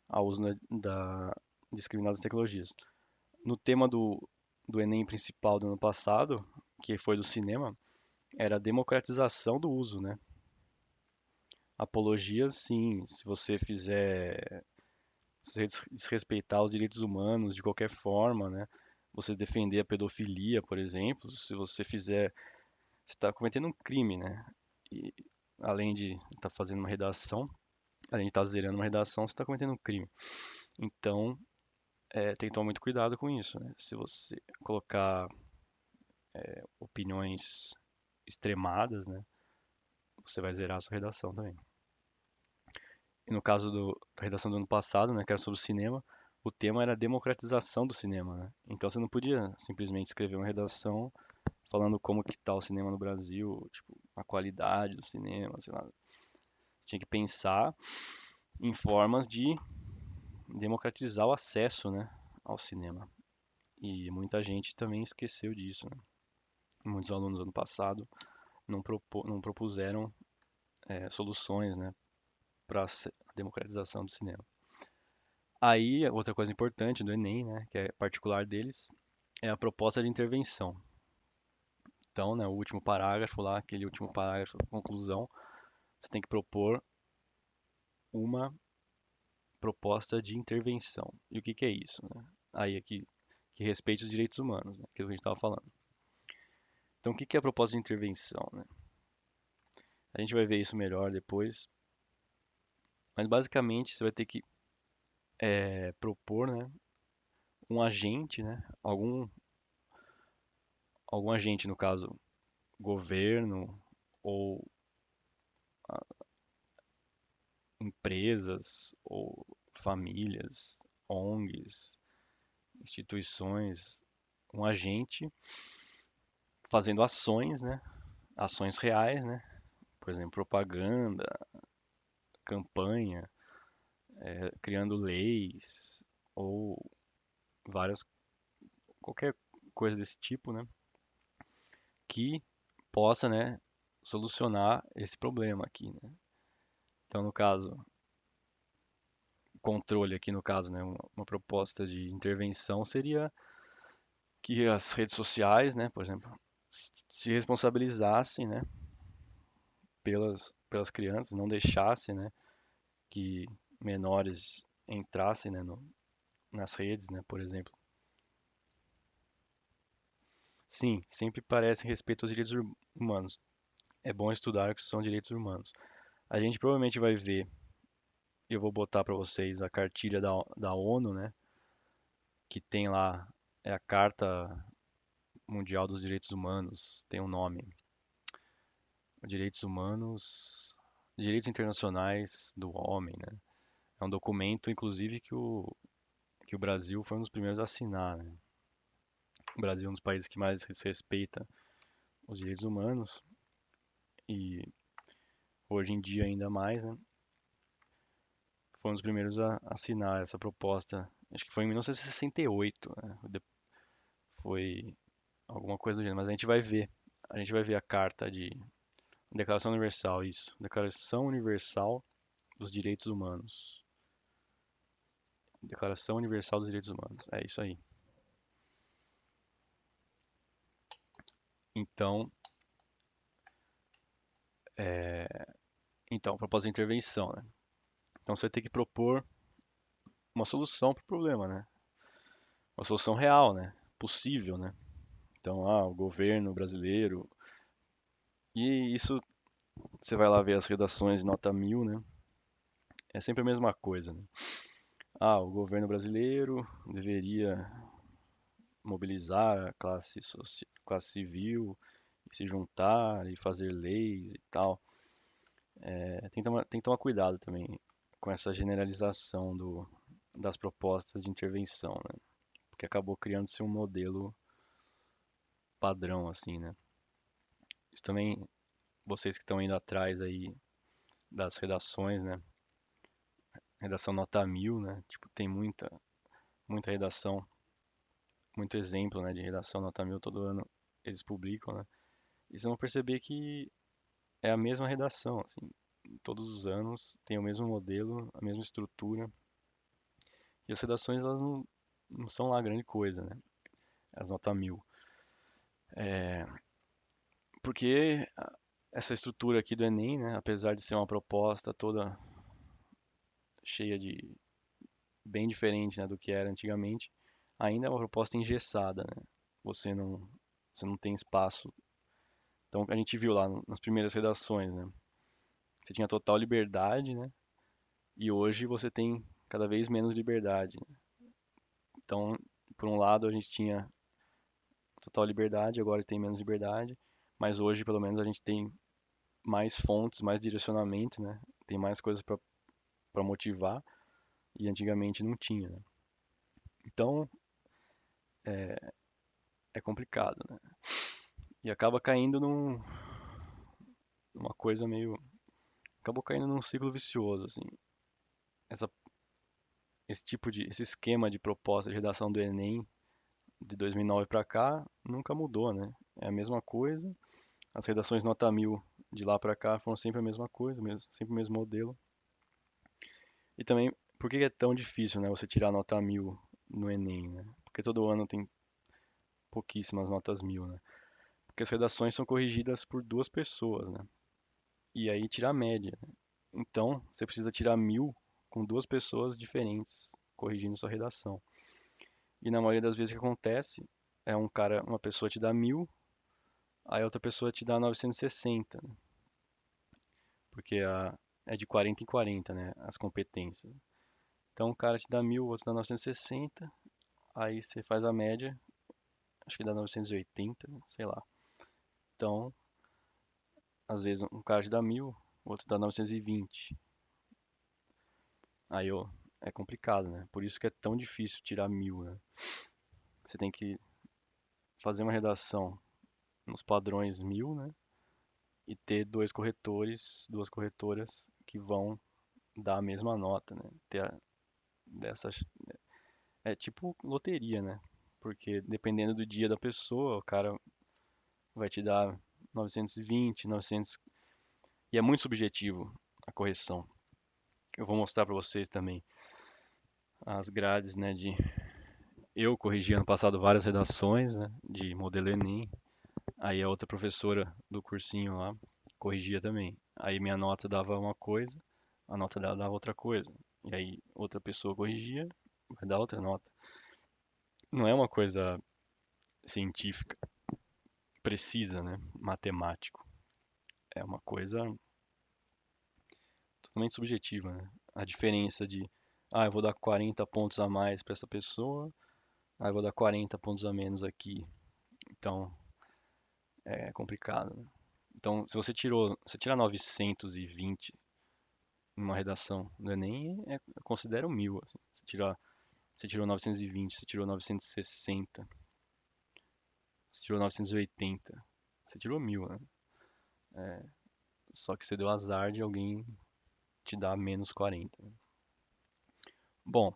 Ao uso da discriminadas tecnologias. No tema do Enem principal do ano passado, que foi do cinema, era a democratização do uso, né? Apologias, sim, se você fizer, se você desrespeitar os direitos humanos de qualquer forma, né? Você defender a pedofilia, por exemplo, se você fizer, você está cometendo um crime, né? E além de estar fazendo uma redação, além de estar zerando uma redação, você está cometendo um crime. Então, tem que tomar muito cuidado com isso, né? Se você colocar opiniões extremadas, né? Você vai zerar a sua redação também. E no caso da redação do ano passado, né, que era sobre o cinema, o tema era a democratização do cinema, né? Então você não podia simplesmente escrever uma redação falando como que tá o cinema no Brasil, tipo, a qualidade do cinema, sei lá. Você tinha que pensar em formas de democratizar o acesso, né, ao cinema. E muita gente também esqueceu disso, né? Muitos alunos ano passado não propuseram soluções, né, para a democratização do cinema. Aí, outra coisa importante do Enem, né, que é particular deles, é a proposta de intervenção. Então, né, o último parágrafo lá, aquele último parágrafo, conclusão, você tem que propor uma proposta de intervenção. E o que que é isso, né? Aí aqui que respeite os direitos humanos, né, aquilo que a gente estava falando. Então, o que que é a proposta de intervenção, né? A gente vai ver isso melhor depois, mas basicamente você vai ter que propor, né, um agente, né, algum agente, no caso, governo ou empresas ou famílias, ONGs, instituições, um agente fazendo ações, né? Ações reais, né? Por exemplo, propaganda, campanha, criando leis ou várias qualquer coisa desse tipo, né? Que possa, né, solucionar esse problema aqui, né? Então, no caso, controle aqui no caso, né, uma proposta de intervenção seria que as redes sociais, né, por exemplo, se responsabilizasse, né, pelas crianças, não deixasse, né, que menores entrassem, né, nas redes, né, por exemplo. Sim, sempre parece respeito aos direitos humanos. É bom estudar o que são direitos humanos. A gente provavelmente vai ver, eu vou botar para vocês a cartilha da ONU, né, que tem lá, é a Carta Mundial dos Direitos Humanos, tem um nome, Direitos Humanos, Direitos Internacionais do Homem, né? É um documento, inclusive, que o Brasil foi um dos primeiros a assinar, né? O Brasil é um dos países que mais respeita os direitos humanos e hoje em dia ainda mais, né? Foi um dos primeiros a assinar essa proposta. Acho que foi em 1968, né? Foi alguma coisa do gênero, mas a gente vai ver. A gente vai ver a carta de Declaração Universal, isso. Declaração Universal dos Direitos Humanos. Declaração Universal dos Direitos Humanos. É isso aí. Então, é... então, propósito de intervenção, né? Então você tem que propor uma solução para o problema, né? Uma solução real, né? Possível, né? Então, o governo brasileiro. E isso, você vai lá ver as redações de nota 1000, né? É sempre a mesma coisa, né? O governo brasileiro deveria mobilizar a classe civil e se juntar e fazer leis e tal. Tem que tomar cuidado também com essa generalização das propostas de intervenção, né? Porque acabou criando-se um modelo padrão, assim, né? Isso também, vocês que estão indo atrás aí das redações, né? Redação nota 1000, né? Tipo, tem muita redação, muito exemplo, né, de redação nota 1000 todo ano eles publicam, né? E vocês vão perceber que é a mesma redação, assim, todos os anos tem o mesmo modelo, a mesma estrutura. E as redações, elas não são lá grande coisa, né? As nota 1000. Porque essa estrutura aqui do Enem, né, apesar de ser uma proposta toda cheia de bem diferente, né, do que era antigamente, ainda é uma proposta engessada, né? Você não, você não tem espaço. Então a gente viu lá nas primeiras redações, né? Você tinha total liberdade, né? E hoje você tem cada vez menos liberdade, né? Então, por um lado, a gente tinha total liberdade, agora tem menos liberdade, mas hoje, pelo menos, a gente tem mais fontes, mais direcionamento, né? Tem mais coisas para motivar e antigamente não tinha, né? Então, é complicado, né? E acaba caindo numa coisa meio, acabou caindo num ciclo vicioso, assim. Essa, esse esquema de proposta de redação do Enem de 2009 para cá nunca mudou, né? É a mesma coisa. As redações nota 1000 de lá para cá foram sempre a mesma coisa, sempre o mesmo modelo. E também, por que é tão difícil, né, você tirar nota 1000 no Enem, né? Porque todo ano tem pouquíssimas notas 1000, né? Porque as redações são corrigidas por duas pessoas, né? E aí tira a média, né? Então, você precisa tirar 1000 com duas pessoas diferentes corrigindo sua redação. E na maioria das vezes o que acontece é uma pessoa te dá 1000, aí a outra pessoa te dá 960, né? Porque é de 40 em 40, né? As competências. Então o cara te dá 1000, o outro dá 960, aí você faz a média, acho que dá 980, sei lá. Então, às vezes um cara te dá 1000, o outro dá 920. Aí, ó, é complicado, né? Por isso que é tão difícil tirar 1000, né? Você tem que fazer uma redação nos padrões 1000, né? E ter dois corretores, duas corretoras que vão dar a mesma nota, né? Dessas, é tipo loteria, né? Porque dependendo do dia da pessoa, o cara vai te dar 920, 900, e é muito subjetivo a correção. Eu vou mostrar para vocês também as grades, né, de eu corrigi ano passado várias redações, né, de modelo Enem, Aí a outra professora do cursinho lá corrigia também. Aí minha nota dava uma coisa, a nota dela dava outra coisa. E aí outra pessoa corrigia, vai dar outra nota. Não é uma coisa científica precisa, né? Matemático. É uma coisa totalmente subjetiva, né? A diferença de, eu vou dar 40 pontos a mais para essa pessoa, eu vou dar 40 pontos a menos aqui. Então, é complicado, né? Então, se você tira 920 numa redação do Enem, eu considero 1000, assim. Você tirou 920, você tirou 960, você tirou 980, você tirou 1000, né? Só que você deu azar de alguém te dar menos 40. Bom,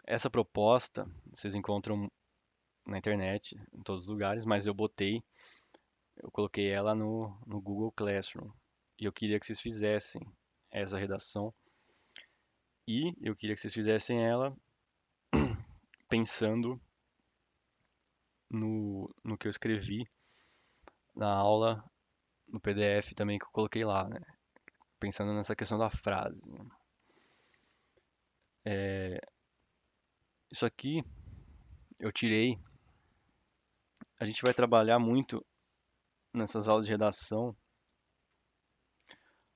essa proposta vocês encontram na internet, em todos os lugares, mas eu coloquei ela no Google Classroom. E eu queria que vocês fizessem essa redação. E eu queria que vocês fizessem ela pensando no que eu escrevi na aula, no PDF também que eu coloquei lá, né? Pensando nessa questão da frase, né? Isso aqui eu tirei. A gente vai trabalhar muito nessas aulas de redação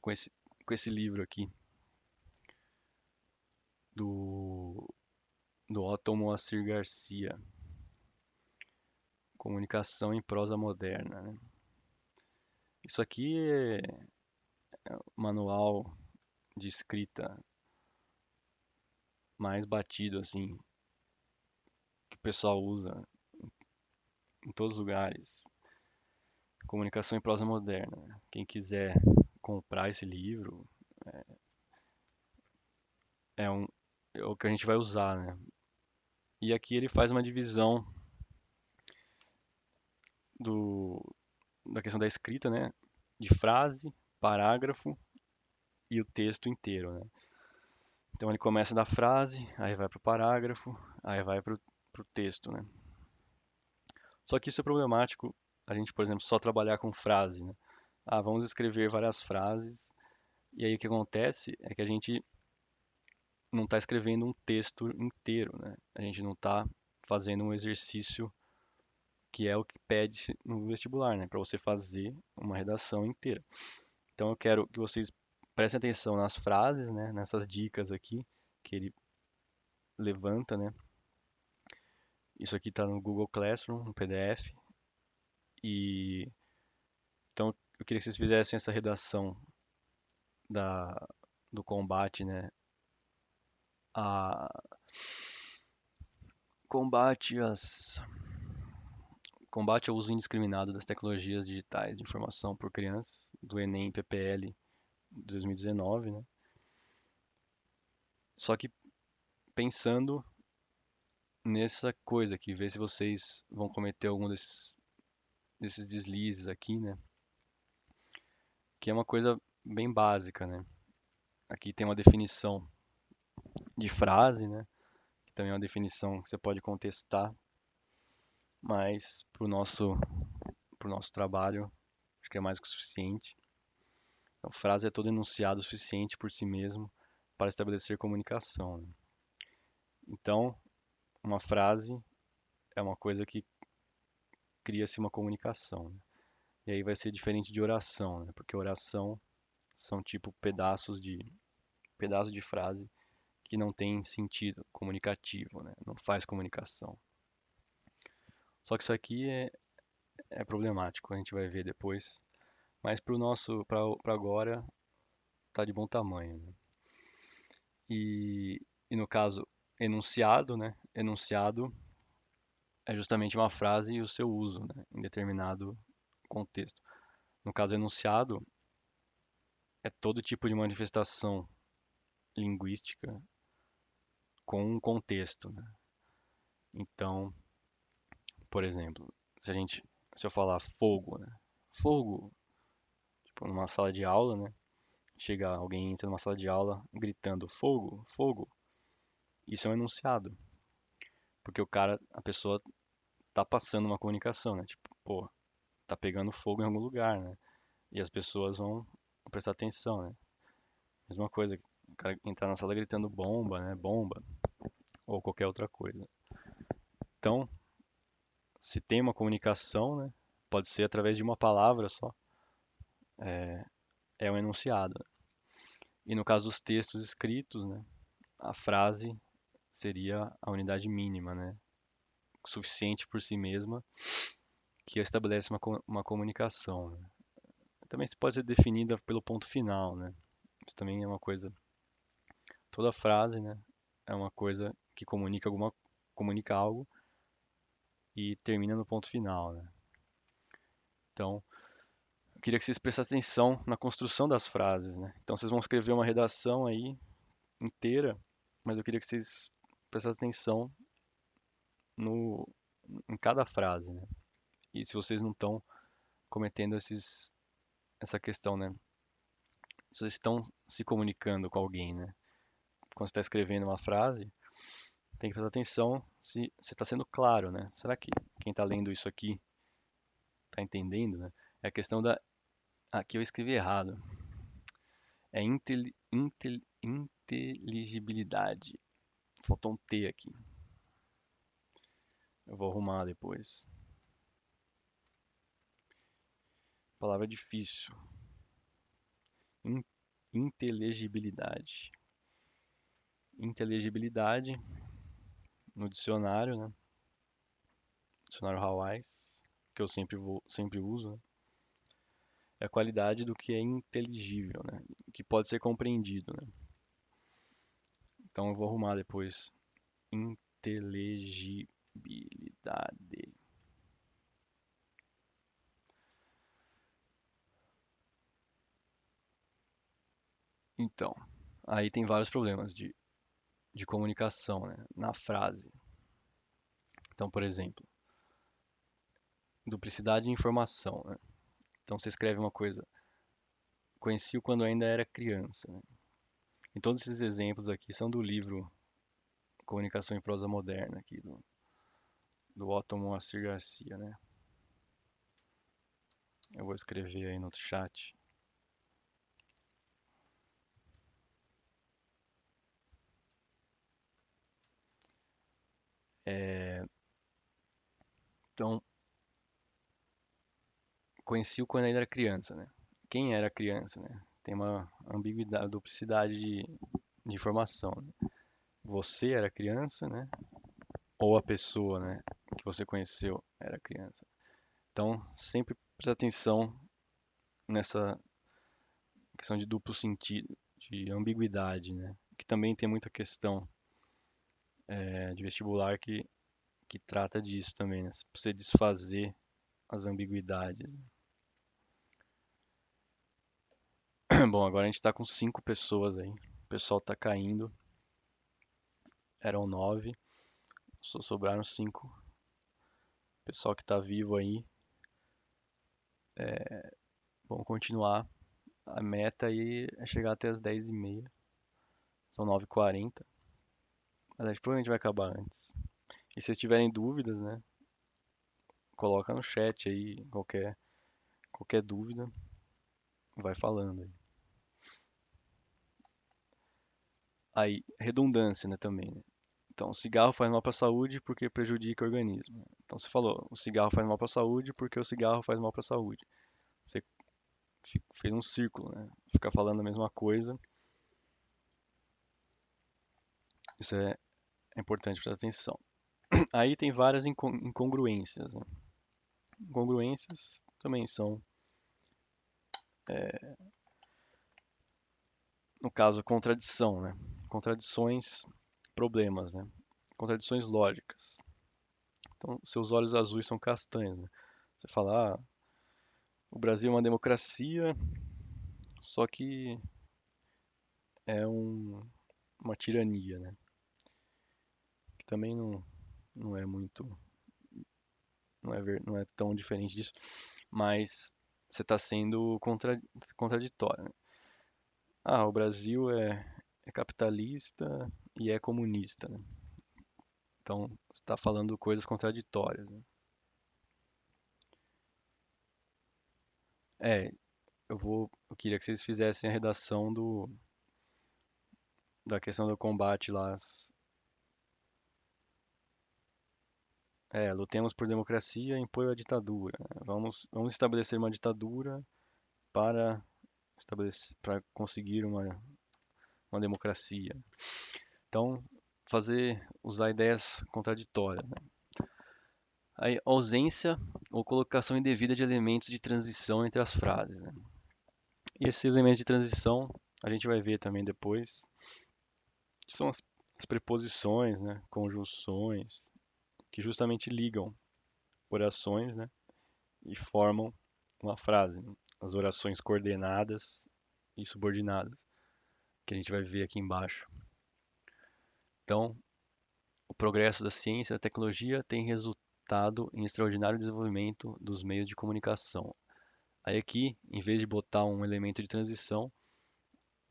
com esse livro aqui do, do Otto Moacir Garcia, Comunicação em Prosa Moderna, né? Isso aqui é o manual de escrita mais batido, assim, que o pessoal usa em todos os lugares. Comunicação em Prosa Moderna, né? Quem quiser comprar esse livro, é, um, é o que a gente vai usar, né? E aqui ele faz uma divisão do, da questão da escrita, né? De frase, parágrafo e o texto inteiro, né? Então ele começa da frase, aí vai para o parágrafo, aí vai para o texto, né? Só que isso é problemático, a gente, por exemplo, só trabalhar com frase, né? Vamos escrever várias frases, e aí o que acontece é que a gente não está escrevendo um texto inteiro, né? A gente não está fazendo um exercício que é o que pede no vestibular, né? Para você fazer uma redação inteira. Então eu quero que vocês prestem atenção nas frases, né? Nessas dicas aqui que ele levanta, né? Isso aqui está no Google Classroom, no PDF. E então eu queria que vocês fizessem essa redação da, do combate, né? A combate às combate ao uso indiscriminado das tecnologias digitais de informação por crianças, do Enem PPL 2019, né? Só que pensando nessa coisa aqui, ver se vocês vão cometer algum desses deslizes aqui, né? Que é uma coisa bem básica, né? Aqui tem uma definição de frase, né? Que também é uma definição que você pode contestar, mas pro nosso trabalho, acho que é mais que o suficiente. Então, frase é todo enunciado suficiente por si mesmo para estabelecer comunicação, né? Então, uma frase é uma coisa que cria-se uma comunicação, né? E aí vai ser diferente de oração, né? Porque oração são tipo pedaços de frase que não tem sentido comunicativo, né? Não faz comunicação. Só que isso aqui é problemático, a gente vai ver depois. Mas para agora, tá de bom tamanho, né? E no caso, enunciado, né? Enunciado é justamente uma frase e o seu uso, né? Em determinado contexto. No caso, enunciado é todo tipo de manifestação linguística com um contexto, né? Então, por exemplo, se eu falar fogo, né? Fogo, tipo, numa sala de aula, né? Chega alguém entra numa sala de aula gritando fogo, fogo. Isso é um enunciado, porque a pessoa tá passando uma comunicação, né? Tipo, pô, tá pegando fogo em algum lugar, né? E as pessoas vão prestar atenção, né? Mesma coisa, o cara entrar na sala gritando bomba, né? Bomba, ou qualquer outra coisa. Então, se tem uma comunicação, né? Pode ser através de uma palavra só, é um enunciado. E no caso dos textos escritos, né? A frase seria a unidade mínima, né? Suficiente por si mesma, que estabelece uma comunicação, né? Também se pode ser definida pelo ponto final, né? Isso também é uma coisa. Toda frase, né? É uma coisa que comunica algo e termina no ponto final, né? Então, eu queria que vocês prestassem atenção na construção das frases, né? Então, vocês vão escrever uma redação aí inteira, mas eu queria que vocês prestassem atenção no, em cada frase, né? E se vocês não estão cometendo essa questão, né? Vocês estão se comunicando com alguém, né? Quando você está escrevendo uma frase, tem que prestar atenção se você está sendo claro, né? Será que quem está lendo isso aqui está entendendo, né? É a questão da. Aqui eu escrevi errado. É inteligibilidade. Faltou um T aqui. Eu vou arrumar depois. Palavra difícil. In- Inteligibilidade. Inteligibilidade, no dicionário, né? Dicionário Hawais, que eu sempre uso, né? É a qualidade do que é inteligível, né? Que pode ser compreendido, né? Então eu vou arrumar depois. Inteligibilidade. Então, aí tem vários problemas de comunicação, né? Na frase. Então, por exemplo, duplicidade de informação, né? Então você escreve uma coisa, conheci-o quando ainda era criança, né? E todos esses exemplos aqui são do livro Comunicação em Prosa Moderna, aqui do Otto Moacir Garcia, né? Eu vou escrever aí no chat. Então, conheci-o quando ainda era criança, né? Quem era criança, né? Tem uma ambiguidade, duplicidade de informação, né? Você era criança, né? Ou a pessoa, né, que você conheceu era criança. Então, sempre preste atenção nessa questão de duplo sentido, de ambiguidade, né? Que também tem muita questão de vestibular que trata disso também, né? Pra você desfazer as ambiguidades. Bom, agora a gente tá com 5 pessoas aí. O pessoal tá caindo. Eram 9, só sobraram 5. O pessoal que tá vivo aí, vamos continuar. A meta aí é chegar até as 10h30. São 9h40. Mas acho que provavelmente vai acabar antes. E se vocês tiverem dúvidas, né? Coloca no chat aí qualquer dúvida, vai falando aí. Aí, redundância, né, também, né? Então, cigarro faz mal para a saúde porque prejudica o organismo. Então, você falou, o cigarro faz mal para a saúde porque o cigarro faz mal para a saúde. Você fez um círculo, né? Ficar falando a mesma coisa. Isso é importante prestar atenção. Aí tem várias incongruências, né? Incongruências também são, no caso, contradição, né? Contradições, problemas, né? Contradições lógicas. Então, seus olhos azuis são castanhos, né? Você fala, o Brasil é uma democracia, só que é uma tirania, né? Que também não é muito, não é tão diferente disso, mas você está sendo contraditório, né? O Brasil é capitalista e é comunista, né? Então, você está falando coisas contraditórias, né? É, eu queria que vocês fizessem a redação da questão do combate lá. Lutemos por democracia e apoio à ditadura, né? Vamos estabelecer uma ditadura para para conseguir uma democracia. Então, usar ideias contraditórias, né? Aí, ausência ou colocação indevida de elementos de transição entre as frases, né? E esses elementos de transição, a gente vai ver também depois, que são as preposições, né? Conjunções, que justamente ligam orações, né? E formam uma frase, né? As orações coordenadas e subordinadas, que a gente vai ver aqui embaixo. Então, o progresso da ciência e da tecnologia tem resultado em extraordinário desenvolvimento dos meios de comunicação. Aí aqui, em vez de botar um elemento de transição,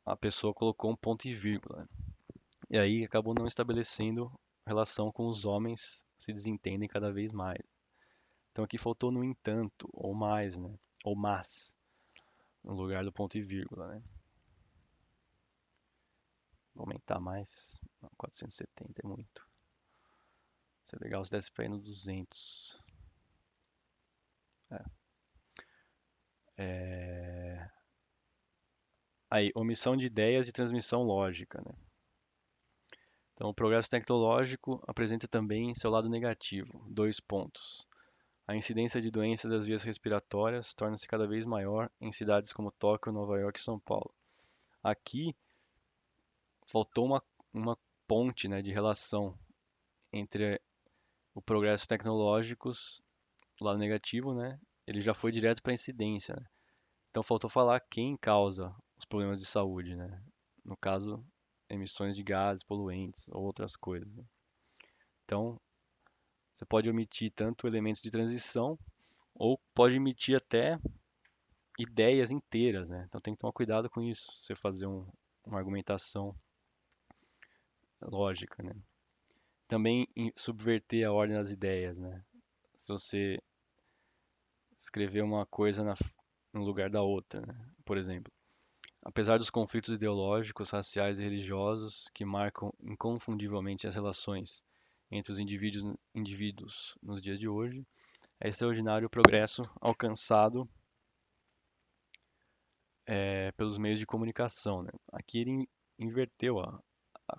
a pessoa colocou um ponto e vírgula. E aí acabou não estabelecendo relação com os homens se desentendem cada vez mais. Então aqui faltou no entanto, ou mais, né? Ou mas, no lugar do ponto e vírgula, né? Vou aumentar mais. Não, 470 é muito. Seria legal se desse pra ir no 200. É. É... Aí, omissão de ideias e transmissão lógica, né? Então, o progresso tecnológico apresenta também seu lado negativo. Dois pontos. A incidência de doenças das vias respiratórias torna-se cada vez maior em cidades como Tóquio, Nova York e São Paulo. Aqui faltou uma ponte, né, de relação entre o progresso tecnológico, o lado negativo, né? Ele já foi direto para a incidência, né? Então faltou falar quem causa os problemas de saúde, né? No caso, emissões de gases poluentes ou outras coisas, né? Então, você pode omitir tanto elementos de transição ou pode omitir até ideias inteiras, né? Então tem que tomar cuidado com isso, você fazer uma argumentação lógica, né? Também subverter a ordem das ideias, né? Se você escrever uma coisa no lugar da outra, né? Por exemplo, apesar dos conflitos ideológicos, raciais e religiosos que marcam inconfundivelmente as relações entre os indivíduos nos dias de hoje, é extraordinário o progresso alcançado pelos meios de comunicação, né? Aqui ele inverteu a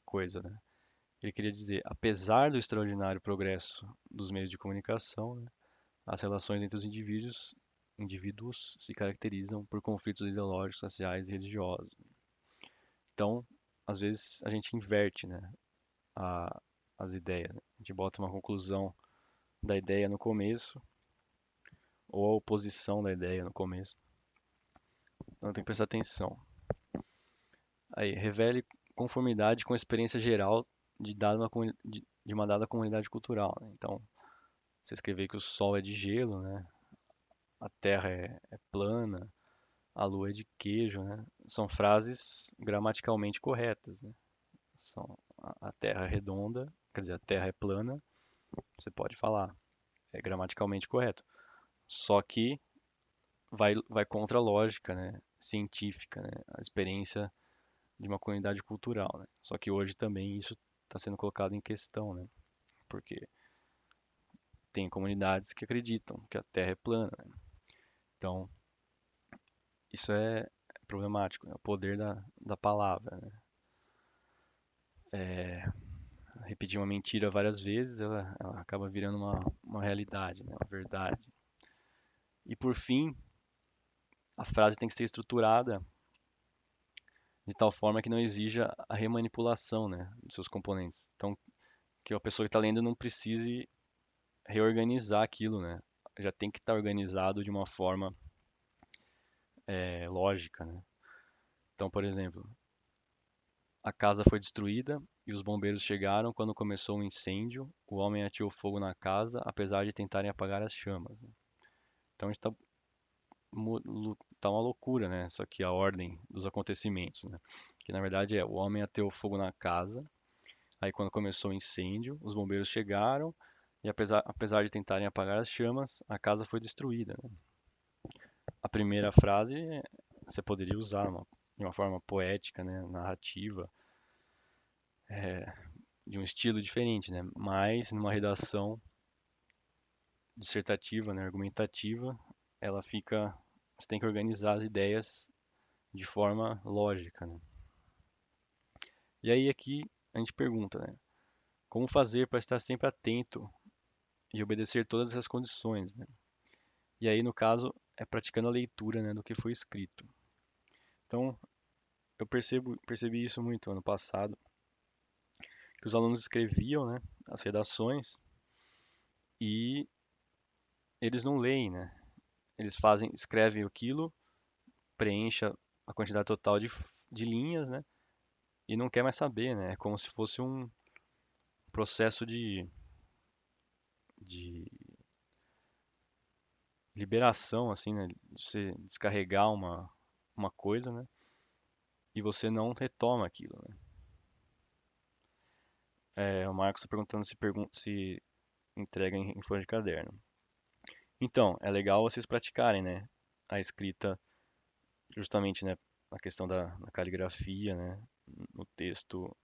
coisa, né? Ele queria dizer, apesar do extraordinário progresso dos meios de comunicação, né, as relações entre os indivíduos se caracterizam por conflitos ideológicos, raciais e religiosos. Então, às vezes a gente inverte, né, a- as ideias, né? A gente bota uma conclusão da ideia no começo ou a oposição da ideia no começo. Então tem que prestar atenção. Aí, revele conformidade com a experiência geral de uma dada comunidade cultural, né? Então, você escrever que o Sol é de gelo, né? A Terra é plana, a Lua é de queijo, né? São frases gramaticalmente corretas, né? A Terra é redonda, quer dizer, a Terra é plana, você pode falar, é gramaticalmente correto. Só que vai contra a lógica, né? Científica, né? A experiência de uma comunidade cultural, né? Só que hoje também isso está sendo colocado em questão, né? Porque tem comunidades que acreditam que a Terra é plana, né? Então, isso é problemático, né? O poder da palavra, né? Repetir uma mentira várias vezes, ela acaba virando uma realidade, né? Uma verdade. E por fim, a frase tem que ser estruturada de tal forma que não exija a remanipulação, né, dos seus componentes. Então, que a pessoa que está lendo não precise reorganizar aquilo, né? Já tem que estar organizado de uma forma lógica, né? Então, por exemplo, a casa foi destruída e os bombeiros chegaram quando começou um incêndio. O homem ateou fogo na casa, apesar de tentarem apagar as chamas, né? Então, está tá uma loucura, né? Só que a ordem dos acontecimentos, né? Que na verdade o homem ateou fogo na casa. Aí quando começou o incêndio, os bombeiros chegaram e apesar de tentarem apagar as chamas, a casa foi destruída, né? a primeira frase você poderia usar de uma forma poética, né, narrativa, de um estilo diferente, né? Mas numa redação dissertativa, né, argumentativa, ela fica, você tem que organizar as ideias de forma lógica, né? E aí aqui a gente pergunta, né, como fazer para estar sempre atento e obedecer todas essas condições, né? E aí no caso é praticando a leitura, né, do que foi escrito. Então eu percebi isso muito ano passado, que os alunos escreviam, né, as redações e eles não leem, né? Eles escrevem aquilo, preencha a quantidade total de linhas, né? E não quer mais saber, né? É como se fosse um processo de liberação, assim, né? De você descarregar uma coisa, né? E você não retoma aquilo, né? O Marcos está perguntando se entrega em folha de caderno. Então, é legal vocês praticarem, né? A escrita, justamente, né? A questão da caligrafia, né? No texto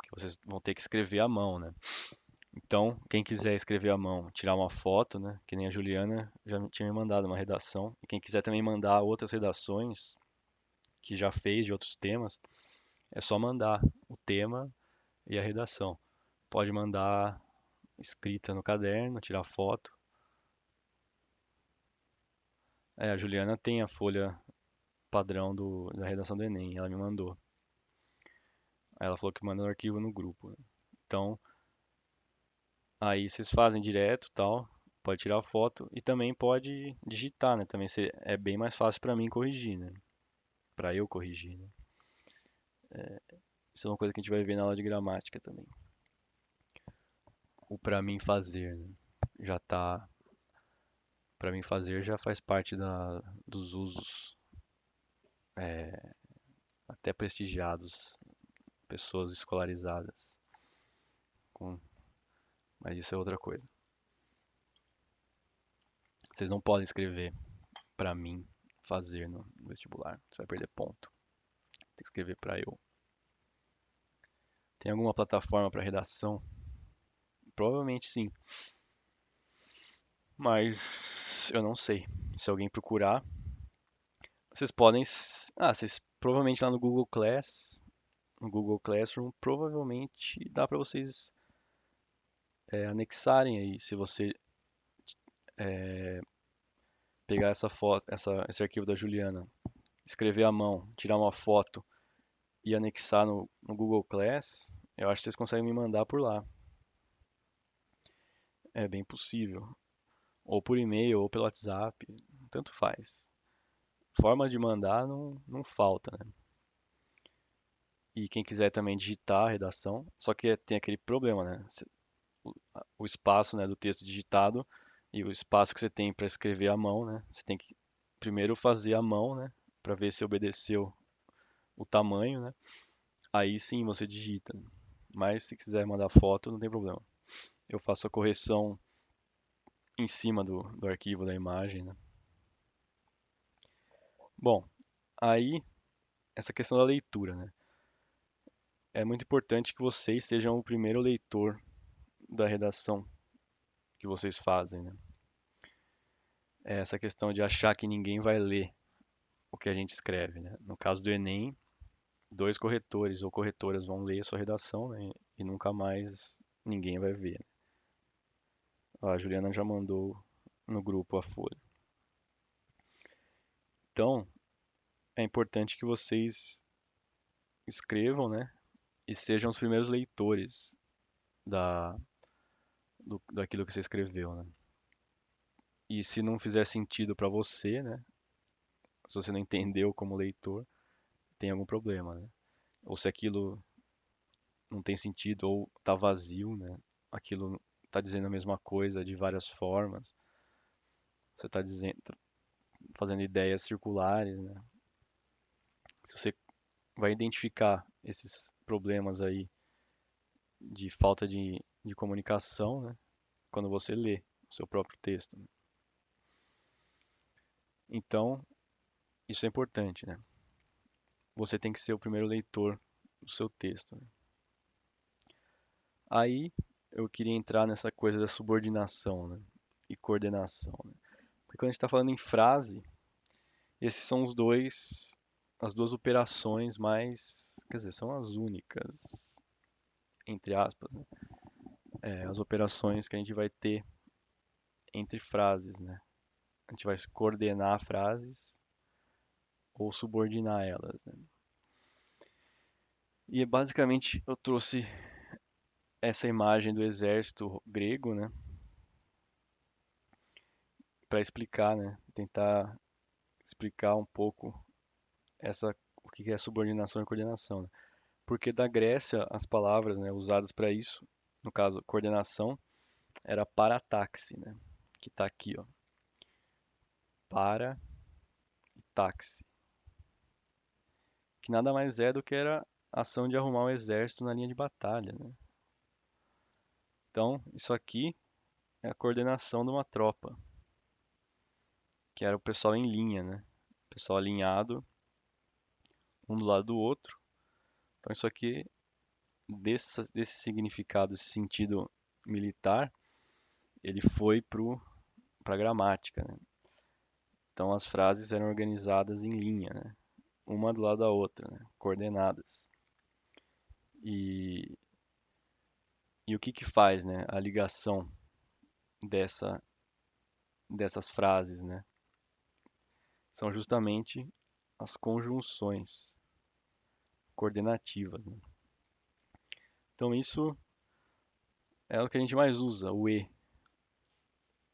que vocês vão ter que escrever à mão, né? Então, quem quiser escrever à mão, tirar uma foto, né? Que nem a Juliana já tinha me mandado uma redação. E quem quiser também mandar outras redações que já fez de outros temas, é só mandar o tema e a redação. Pode mandar escrita no caderno, tirar foto. A Juliana tem a folha padrão da redação do Enem, ela me mandou. Aí ela falou que manda o arquivo no grupo, né? Então, aí vocês fazem direto, tal, pode tirar foto e também pode digitar, né? Também é bem mais fácil para mim corrigir, né? Para eu corrigir, né? Isso é uma coisa que a gente vai ver na aula de gramática também. O para mim fazer, né? Já tá, para mim fazer já faz parte dos usos até prestigiados, pessoas escolarizadas, com, mas isso é outra coisa. Vocês não podem escrever para mim fazer no vestibular, você vai perder ponto. Tem que escrever para eu. Tem alguma plataforma para redação? Provavelmente sim, mas eu não sei. Se alguém procurar, vocês podem. Vocês provavelmente lá no Google Classroom, provavelmente dá para vocês anexarem aí. Se você pegar essa foto, esse arquivo da Juliana, escrever à mão, tirar uma foto e anexar no Google Class, eu acho que vocês conseguem me mandar por lá. É bem possível. Ou por e-mail, ou pelo WhatsApp, tanto faz. Forma de mandar não falta, né? E quem quiser também digitar a redação, só que tem aquele problema, né? O espaço, né, do texto digitado e o espaço que você tem para escrever à mão, né? Você tem que primeiro fazer à mão, né, para ver se obedeceu o tamanho, né? Aí sim você digita. Mas se quiser mandar foto, não tem problema. Eu faço a correção em cima do arquivo da imagem, né? Bom, aí essa questão da leitura, né? É muito importante que vocês sejam o primeiro leitor da redação que vocês fazem, né? É essa questão de achar que ninguém vai ler o que a gente escreve, né? No caso do Enem, dois corretores ou corretoras vão ler a sua redação, né? E nunca mais ninguém vai ver. A Juliana já mandou no grupo a folha. Então, é importante que vocês escrevam, né? E sejam os primeiros leitores da, daquilo que você escreveu, né? E se não fizer sentido para você, né? Se você não entendeu como leitor, tem algum problema, né? Ou se aquilo não tem sentido ou tá vazio, né? Aquilo tá dizendo a mesma coisa de várias formas. Você tá dizendo, fazendo ideias circulares, né? Se você vai identificar esses problemas aí de falta de comunicação, né? Quando você lê o seu próprio texto, né? Então, isso é importante, né? Você tem que ser o primeiro leitor do seu texto, né? Aí eu queria entrar nessa coisa da subordinação, né? E coordenação, né? Porque quando a gente está falando em frase, esses são as duas operações mais, quer dizer, são as únicas, entre aspas, né? As operações que a gente vai ter entre frases, né? A gente vai coordenar frases ou subordinar elas, né? E basicamente eu trouxe essa imagem do exército grego, né, para explicar, né, tentar explicar um pouco o que é subordinação e coordenação, né? Porque da Grécia as palavras, né, usadas para isso, no caso coordenação, era parataxe, né, que está aqui, ó, para e táxi, que nada mais é do que era a ação de arrumar o exército na linha de batalha, né? Então, isso aqui é a coordenação de uma tropa, que era o pessoal em linha, né? O pessoal alinhado, um do lado do outro. Então, isso aqui, desse significado, esse sentido militar, ele foi para a gramática, né? Então, as frases eram organizadas em linha, né? Uma do lado da outra, né? Coordenadas. E, e o que que faz, né? A ligação dessa, dessas frases, né? São justamente as conjunções coordenativas, né? Então, isso é o que a gente mais usa, o e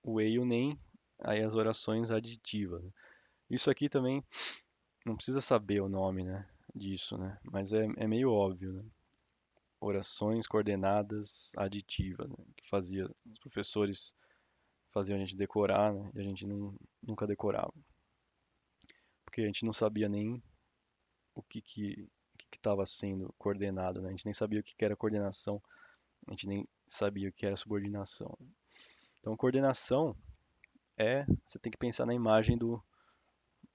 e o nem, aí as orações aditivas, né? Isso aqui também não precisa saber o nome, né, disso, né? Mas é meio óbvio, né? Orações coordenadas aditivas, né? Que os professores faziam a gente decorar, né? E a gente nunca decorava, porque a gente não sabia nem o que estava sendo coordenado, né? A gente nem sabia o que era coordenação, a gente nem sabia o que era subordinação. Então, coordenação você tem que pensar na imagem do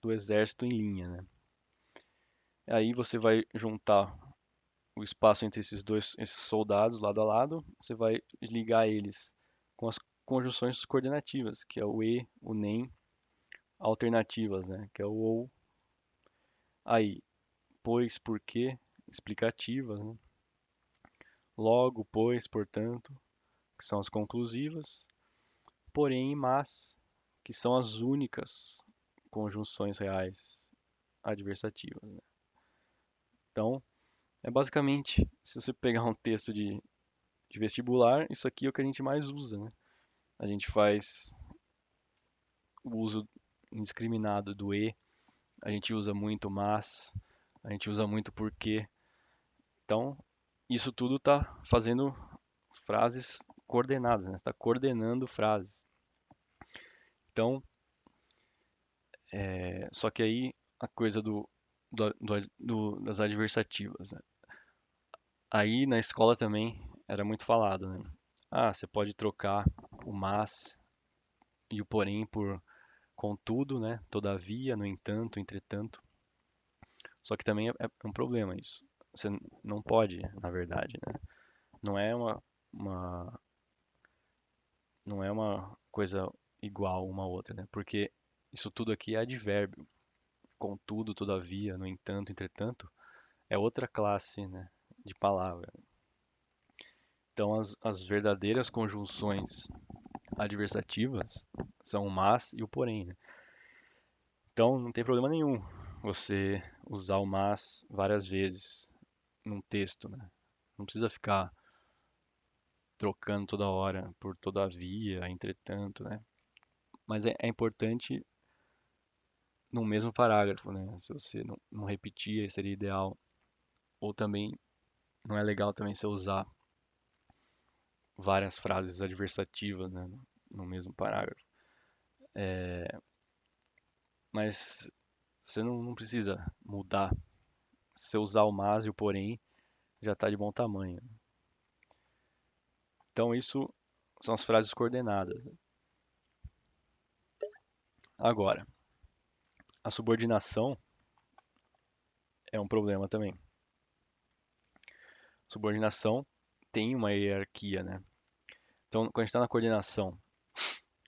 exército em linha, né? Aí você vai juntar o espaço entre esses soldados lado a lado, você vai ligar eles com as conjunções coordenativas, que é o e, o nem, alternativas, né? Que é o ou. Aí, pois, porque, explicativas, né? Logo, pois, portanto, que são as conclusivas. Porém, mas, que são as únicas conjunções reais adversativas, né? Então, é basicamente, se você pegar um texto de vestibular, isso aqui é o que a gente mais usa, né? A gente faz o uso indiscriminado do e, a gente usa muito mas, a gente usa muito porque. Então, isso tudo está fazendo frases coordenadas, né? Está coordenando frases. Então, só que aí a coisa das adversativas, né? Aí na escola também era muito falado, né? Ah, você pode trocar o mas e o porém por contudo, né? Todavia, no entanto, entretanto. Só que também é um problema isso. Você não pode, na verdade, né? Não é uma, não é uma coisa igual uma à outra, né? Porque isso tudo aqui é advérbio. Contudo, todavia, no entanto, entretanto, é outra classe, né, de palavra. Então, as verdadeiras conjunções adversativas são o mas e o porém, né? Então, não tem problema nenhum você usar o mas várias vezes num texto, né? Não precisa ficar trocando toda hora por todavia, entretanto, né? Mas é importante no mesmo parágrafo, né? Se você não repetir, seria ideal. Ou também não é legal também você usar várias frases adversativas, né, no mesmo parágrafo. Mas você não precisa mudar. Se você usar o mas e o porém, já está de bom tamanho. Então isso são as frases coordenadas. Agora, a subordinação é um problema também. Subordinação tem uma hierarquia, né? Então, quando a gente está na coordenação,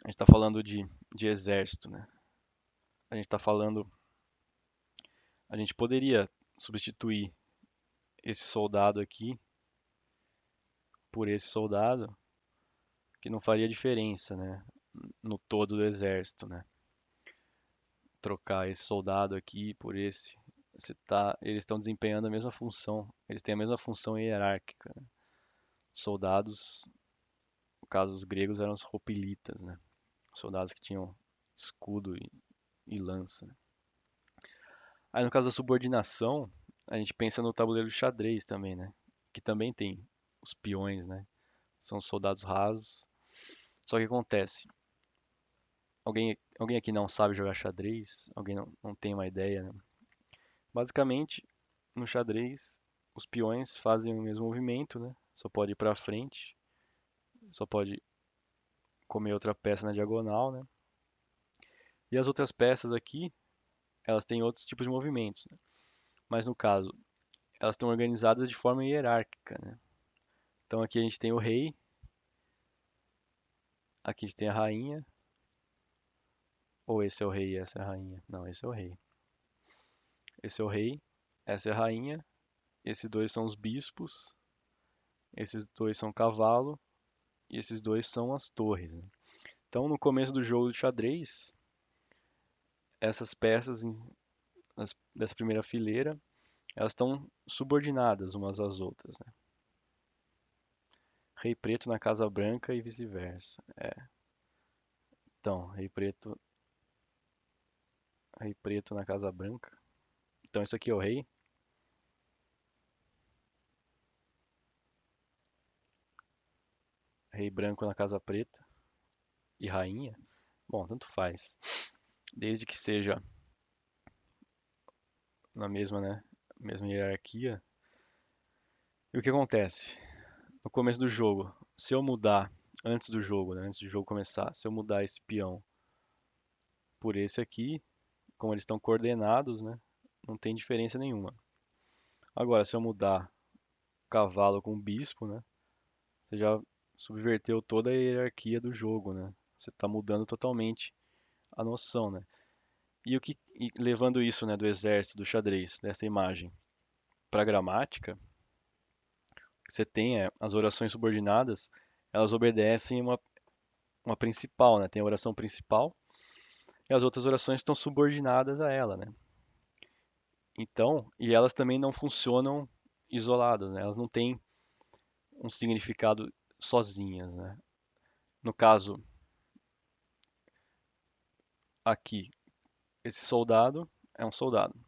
a gente está falando de exército, né? A gente está falando, a gente poderia substituir esse soldado aqui por esse soldado, que não faria diferença, né? No todo do exército, né? Trocar esse soldado aqui por esse, eles estão desempenhando a mesma função, eles têm a mesma função hierárquica, né? Soldados, no caso os gregos eram os hoplitas, né? Soldados que tinham escudo e lança, né? Aí no caso da subordinação, a gente pensa no tabuleiro de xadrez também, né? Que também tem os peões, né? São soldados rasos. Só que acontece, alguém aqui não sabe jogar xadrez? Alguém não tem uma ideia, né? Basicamente, no xadrez, os peões fazem o mesmo movimento, né? Só pode ir para frente, só pode comer outra peça na diagonal, né? E as outras peças aqui, elas têm outros tipos de movimentos, né? Mas no caso, elas estão organizadas de forma hierárquica, né? Então aqui a gente tem o rei, aqui a gente tem a rainha, ou esse é o rei e essa é a rainha? Não, esse é o rei. Esse é o rei, essa é a rainha, esses dois são os bispos, esses dois são cavalo e esses dois são as torres, né? Então no começo do jogo de xadrez, essas peças dessa primeira fileira, elas estão subordinadas umas às outras, né? Rei preto na casa branca e vice-versa. Então, rei preto na casa branca. Então isso aqui é o rei. Rei branco na casa preta e rainha. Bom, tanto faz. Desde que seja na mesma, né, mesma hierarquia. E o que acontece? No começo do jogo, se eu mudar antes do jogo, né, antes do jogo começar, se eu mudar esse peão por esse aqui, como eles estão coordenados, né, não tem diferença nenhuma. Agora, se eu mudar o cavalo com o bispo, né, você já subverteu toda a hierarquia do jogo, né? Você está mudando totalmente a noção, né? E levando isso, né, do exército, do xadrez, dessa imagem, para a gramática, que você tem as orações subordinadas, elas obedecem uma principal, né? Tem a oração principal e as outras orações estão subordinadas a ela, né? Então, e elas também não funcionam isoladas, né? Elas não têm um significado sozinhas, né? No caso aqui, esse soldado é um soldado.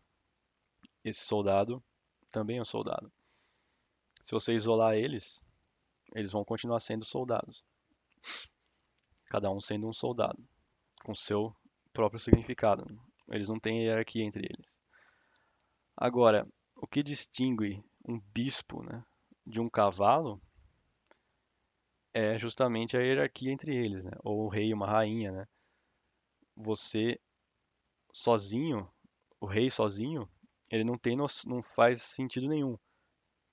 Esse soldado também é um soldado. Se você isolar eles, eles vão continuar sendo soldados. Cada um sendo um soldado, com seu próprio significado. Eles não têm hierarquia entre eles. Agora, o que distingue um bispo, né, de um cavalo é justamente a hierarquia entre eles, né? Ou o rei e uma rainha, né? Você sozinho, o rei sozinho, ele não faz sentido nenhum,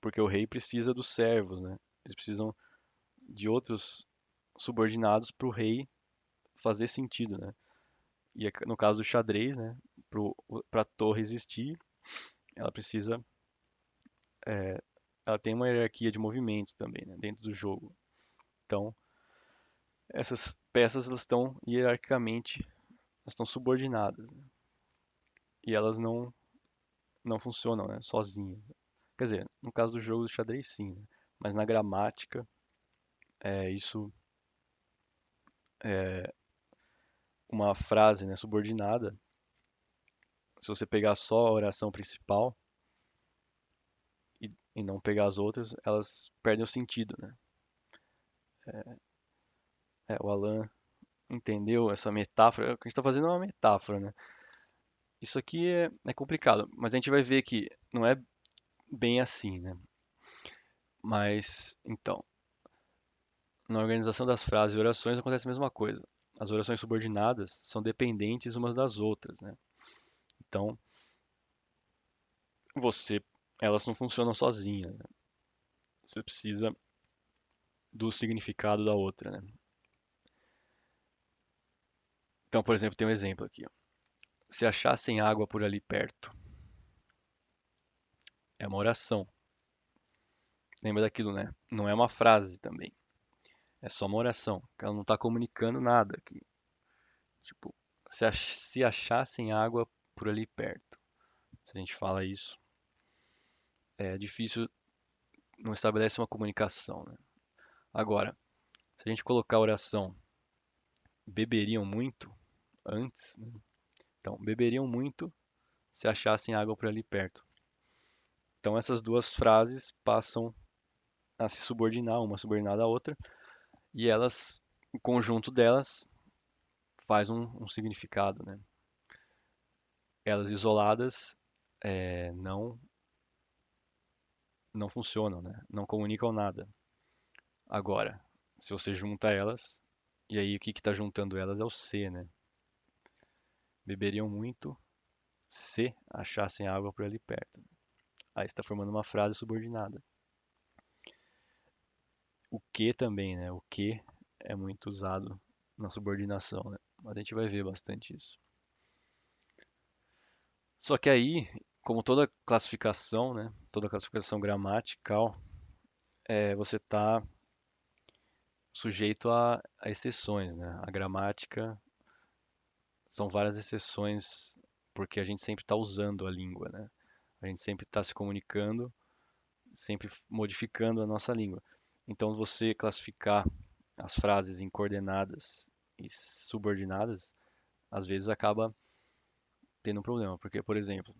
porque o rei precisa dos servos, né? Eles precisam de outros subordinados para o rei fazer sentido, né? E no caso do xadrez, né? Para a torre existir, ela precisa, é, ela tem uma hierarquia de movimentos também, né? Dentro do jogo. Então, essas peças elas estão hierarquicamente, elas estão subordinadas, né? E elas não funcionam, né? Sozinhas. Quer dizer, no caso do jogo do xadrez, sim, né? Mas na gramática, isso é uma frase, né, subordinada. Se você pegar só a oração principal e não pegar as outras, elas perdem o sentido, né? O Alan entendeu essa metáfora. O que a gente está fazendo é uma metáfora, né? Isso aqui é complicado, mas a gente vai ver que não é bem assim, né? Mas, então, na organização das frases e orações acontece a mesma coisa. As orações subordinadas são dependentes umas das outras, né? Então, elas não funcionam sozinhas, né? Você precisa do significado da outra, né? Então, por exemplo, tem um exemplo aqui, ó. Se achassem água por ali perto, é uma oração. Lembra daquilo, né? Não é uma frase também. É só uma oração, que ela não está comunicando nada aqui. Tipo, se achassem água por ali perto. Se a gente fala isso, é difícil, não estabelece uma comunicação, né? Agora, se a gente colocar a oração beberiam muito antes, né? Então, beberiam muito se achassem água por ali perto. Então, essas duas frases passam a se subordinar, uma subordinada à outra, e elas, o conjunto delas faz um significado, né? Elas isoladas não funcionam, né? Não comunicam nada. Agora, se você junta elas, e aí o que está juntando elas é o se, né? Beberiam muito se achassem água por ali perto. Aí está formando uma frase subordinada. O que também, né? O que é muito usado na subordinação, né? Mas a gente vai ver bastante isso. Só que aí, como toda classificação, né? Toda classificação gramatical, você está sujeito a exceções, né? A gramática são várias exceções porque a gente sempre está usando a língua, né? A gente sempre está se comunicando, sempre modificando a nossa língua. Então, você classificar as frases em coordenadas e subordinadas, às vezes acaba tendo um problema, porque, por exemplo,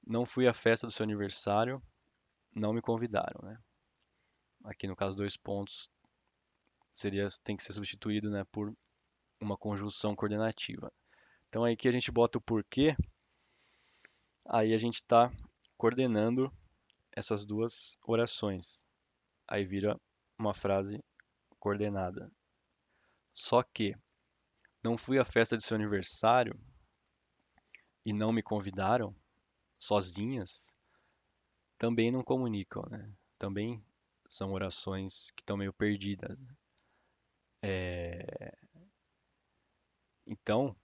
não fui à festa do seu aniversário, não me convidaram, né? Aqui no caso, dois pontos tem que ser substituído, né, por uma conjunção coordenativa. Então aí que a gente bota o porquê, aí a gente está coordenando essas duas orações. Aí vira uma frase coordenada. Só que não fui à festa de seu aniversário e não me convidaram, sozinhas, também não comunicam, né? Também são orações que estão meio perdidas. Então,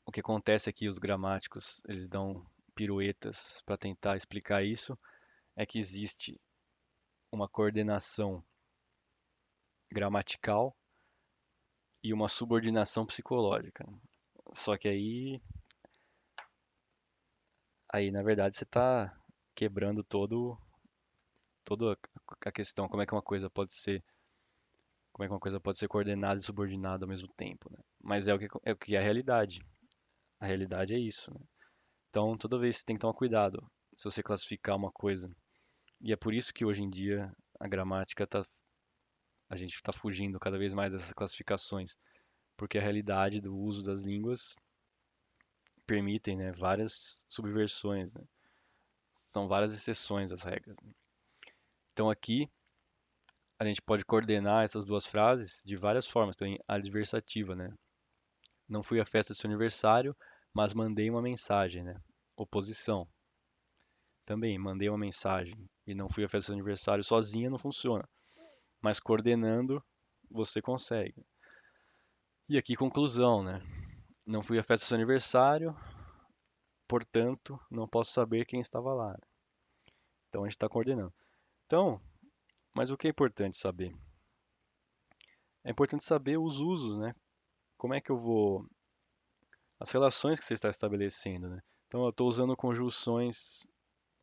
o que acontece aqui, os gramáticos, eles dão piruetas para tentar explicar isso, é que existe uma coordenação gramatical e uma subordinação psicológica. Só que aí na verdade você está quebrando toda a questão, como é que uma coisa pode ser coordenada e subordinada ao mesmo tempo, né? Mas é o que é a realidade. A realidade é isso, né? Então toda vez você tem que tomar cuidado se você classificar uma coisa. E é por isso que hoje em dia a gente está fugindo cada vez mais dessas classificações, porque a realidade do uso das línguas permitem, né, várias subversões, né? São várias exceções às regras, né? Então aqui a gente pode coordenar essas duas frases de várias formas. Tem a adversativa, né? Não fui à festa do seu aniversário, mas mandei uma mensagem, né? Oposição. Também mandei uma mensagem e não fui à festa do seu aniversário sozinha, não funciona. Mas coordenando, você consegue. E aqui conclusão, né? Não fui à festa do seu aniversário, portanto, não posso saber quem estava lá. Então a gente está coordenando. Então, mas o que é importante saber? É importante saber os usos, né? Como é que eu vou. As relações que você está estabelecendo, né? Então eu estou usando conjunções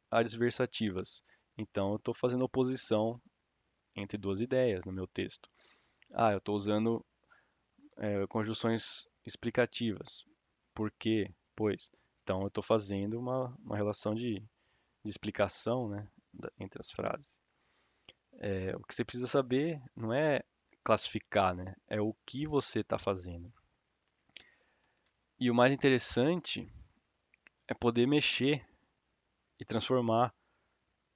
adversativas. Então eu estou fazendo oposição entre duas ideias no meu texto. Ah, eu estou usando conjunções explicativas. Por quê? Pois. Então eu estou fazendo uma relação de explicação, né, entre as frases. O que você precisa saber não é classificar, né? É o que você está fazendo. E o mais interessante é poder mexer e transformar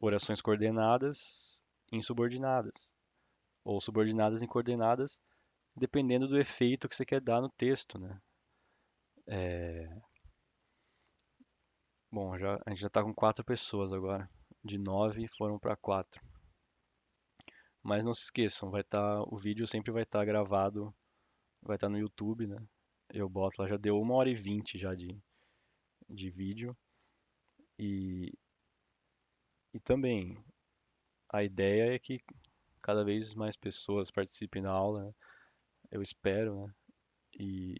orações coordenadas em subordinadas, ou subordinadas em coordenadas, dependendo do efeito que você quer dar no texto, né? É, bom, a gente já está com 4 pessoas agora. De 9 foram para 4. Mas não se esqueçam, o vídeo sempre vai estar gravado, vai estar no YouTube, né? Eu boto lá, já deu 1h20 já de vídeo. E, e também a ideia é que cada vez mais pessoas participem da aula, né? Eu espero, né? E,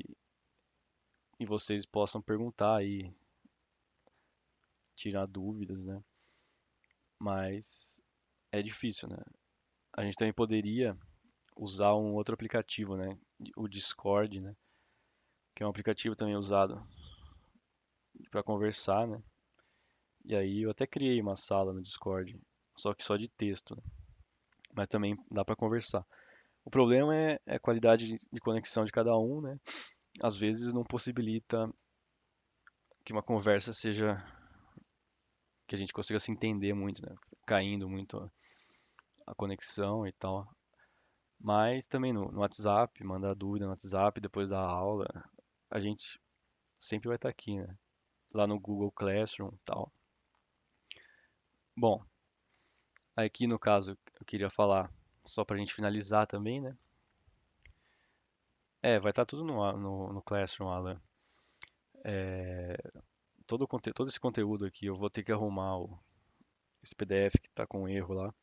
e vocês possam perguntar aí, tirar dúvidas, né? Mas é difícil, né? A gente também poderia usar um outro aplicativo, né? O Discord, né? Que é um aplicativo também usado para conversar, né? E aí eu até criei uma sala no Discord, só que só de texto, né? Mas também dá para conversar. O problema é a qualidade de conexão de cada um, né? Às vezes não possibilita que uma conversa seja que a gente consiga se entender muito, né? Caindo muito a conexão e tal. Mas também no WhatsApp, mandar dúvida no WhatsApp depois da aula, a gente sempre vai estar aqui, né? Lá no Google Classroom e tal. Bom, aqui no caso eu queria falar, só pra gente finalizar também, né? Vai estar tudo no Classroom, Alan. Todo esse conteúdo aqui, eu vou ter que arrumar esse PDF que tá com erro lá.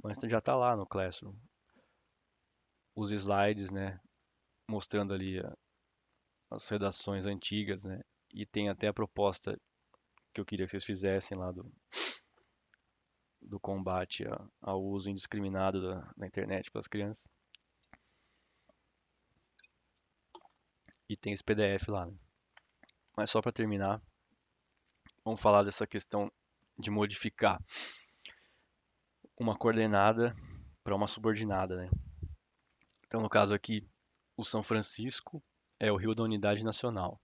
Mas já tá lá no Classroom. Os slides, né? Mostrando ali as redações antigas, né? E tem até a proposta que eu queria que vocês fizessem lá do combate ao uso indiscriminado da internet pelas crianças. E tem esse PDF lá, né? Mas só para terminar, vamos falar dessa questão de modificar uma coordenada para uma subordinada, né? Então, no caso aqui, o São Francisco é o rio da unidade nacional.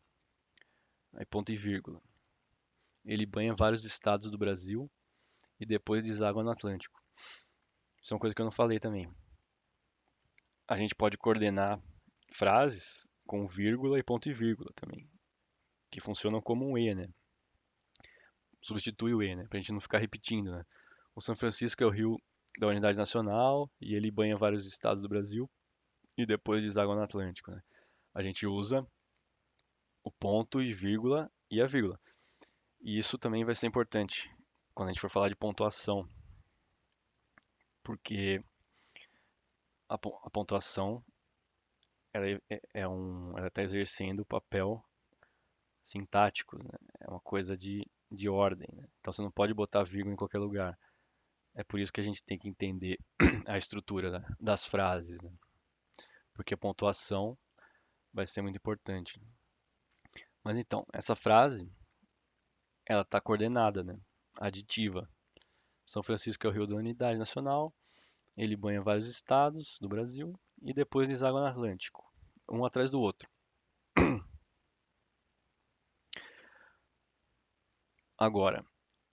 Aí ponto e vírgula. Ele banha vários estados do Brasil e depois deságua no Atlântico. Isso é uma coisa que eu não falei também. A gente pode coordenar frases com vírgula e ponto e vírgula também, que funcionam como um E, né? Substitui o E, né? Pra gente não ficar repetindo, né? O São Francisco é o rio da unidade nacional e ele banha vários estados do Brasil e depois deságua no Atlântico, né? A gente usa o ponto e vírgula e a vírgula. E isso também vai ser importante quando a gente for falar de pontuação, porque a pontuação ela está exercendo o papel sintático, né? É uma coisa de ordem, né? Então você não pode botar vírgula em qualquer lugar. É por isso que a gente tem que entender a estrutura das frases, né? Porque a pontuação vai ser muito importante. Mas então, essa frase, ela está coordenada, né? Aditiva. São Francisco é o rio da unidade nacional, ele banha vários estados do Brasil e depois deságua no Atlântico, um atrás do outro. Agora,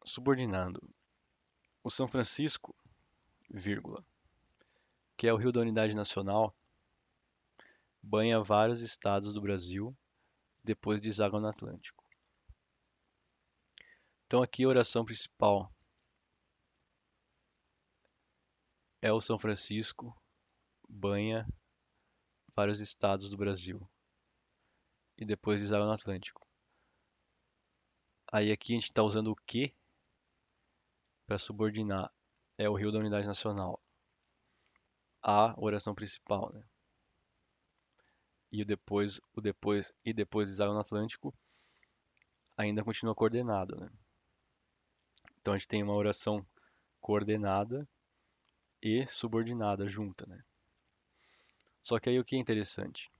subordinando o São Francisco, vírgula, que é o rio da unidade nacional, banha vários estados do Brasil, depois deságua no Atlântico. Então aqui a oração principal é o São Francisco banha vários estados do Brasil e depois deságua no Atlântico. Aí aqui a gente está usando o que para subordinar? É o rio da unidade nacional. A oração principal, né? E o depois deságua no Atlântico ainda continua coordenado, né? Então a gente tem uma oração coordenada e subordinada junta, né? Só que aí o que é interessante?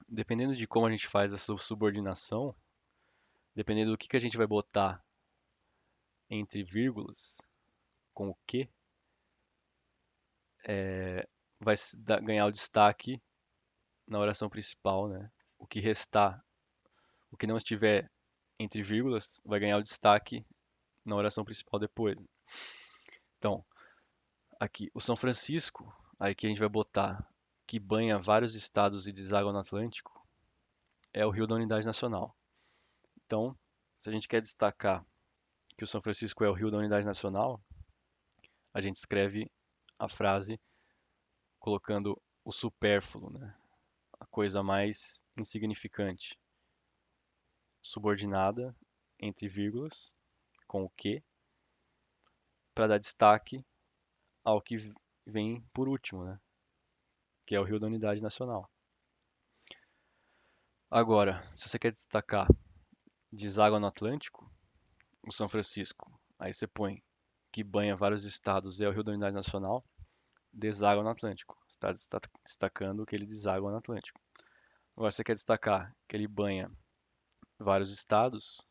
Dependendo de como a gente faz essa subordinação, dependendo do que a gente vai botar entre vírgulas com o que, vai ganhar o destaque na oração principal, né? O que restar, o que não estiver entre vírgulas, vai ganhar o destaque na oração principal depois. Então, aqui, o São Francisco, aí que a gente vai botar que banha vários estados e deságua no Atlântico é o rio da Unidade Nacional. Então, se a gente quer destacar que o São Francisco é o rio da Unidade Nacional, a gente escreve a frase colocando o supérfluo, né? A coisa mais insignificante, subordinada entre vírgulas, com o que, para dar destaque ao que vem por último, né? Que é o rio da Unidade Nacional. Agora, se você quer destacar deságua no Atlântico, o São Francisco, aí você põe que banha vários estados e é o rio da Unidade Nacional, deságua no Atlântico. Você está destacando que ele deságua no Atlântico. Agora, se você quer destacar que ele banha vários estados,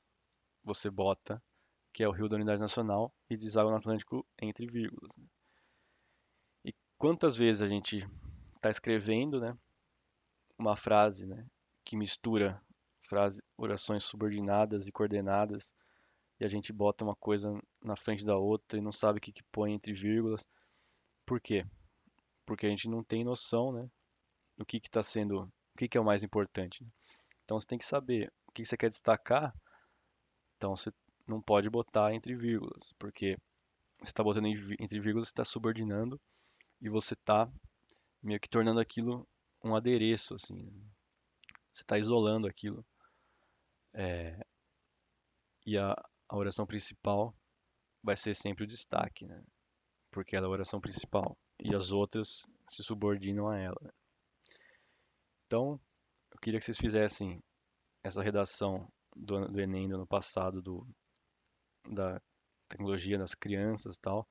você bota que é o rio da Unidade Nacional e deságua no Atlântico entre vírgulas. E quantas vezes a gente está escrevendo, né, uma frase, né, que mistura orações subordinadas e coordenadas e a gente bota uma coisa na frente da outra e não sabe o que, que põe entre vírgulas. Por quê? Porque a gente não tem noção, né, do que está sendo, o que, que é o mais importante. Né? Então você tem que saber o que você quer destacar. Então você não pode botar entre vírgulas, porque você está botando entre vírgulas, você está subordinando e você está meio que tornando aquilo um adereço, assim. Né? Você está isolando aquilo. E a oração principal vai ser sempre o destaque, né? Porque ela é a oração principal. E as outras se subordinam a ela. Né? Então, eu queria que vocês fizessem essa redação do Enem do ano passado, da tecnologia das crianças e tal,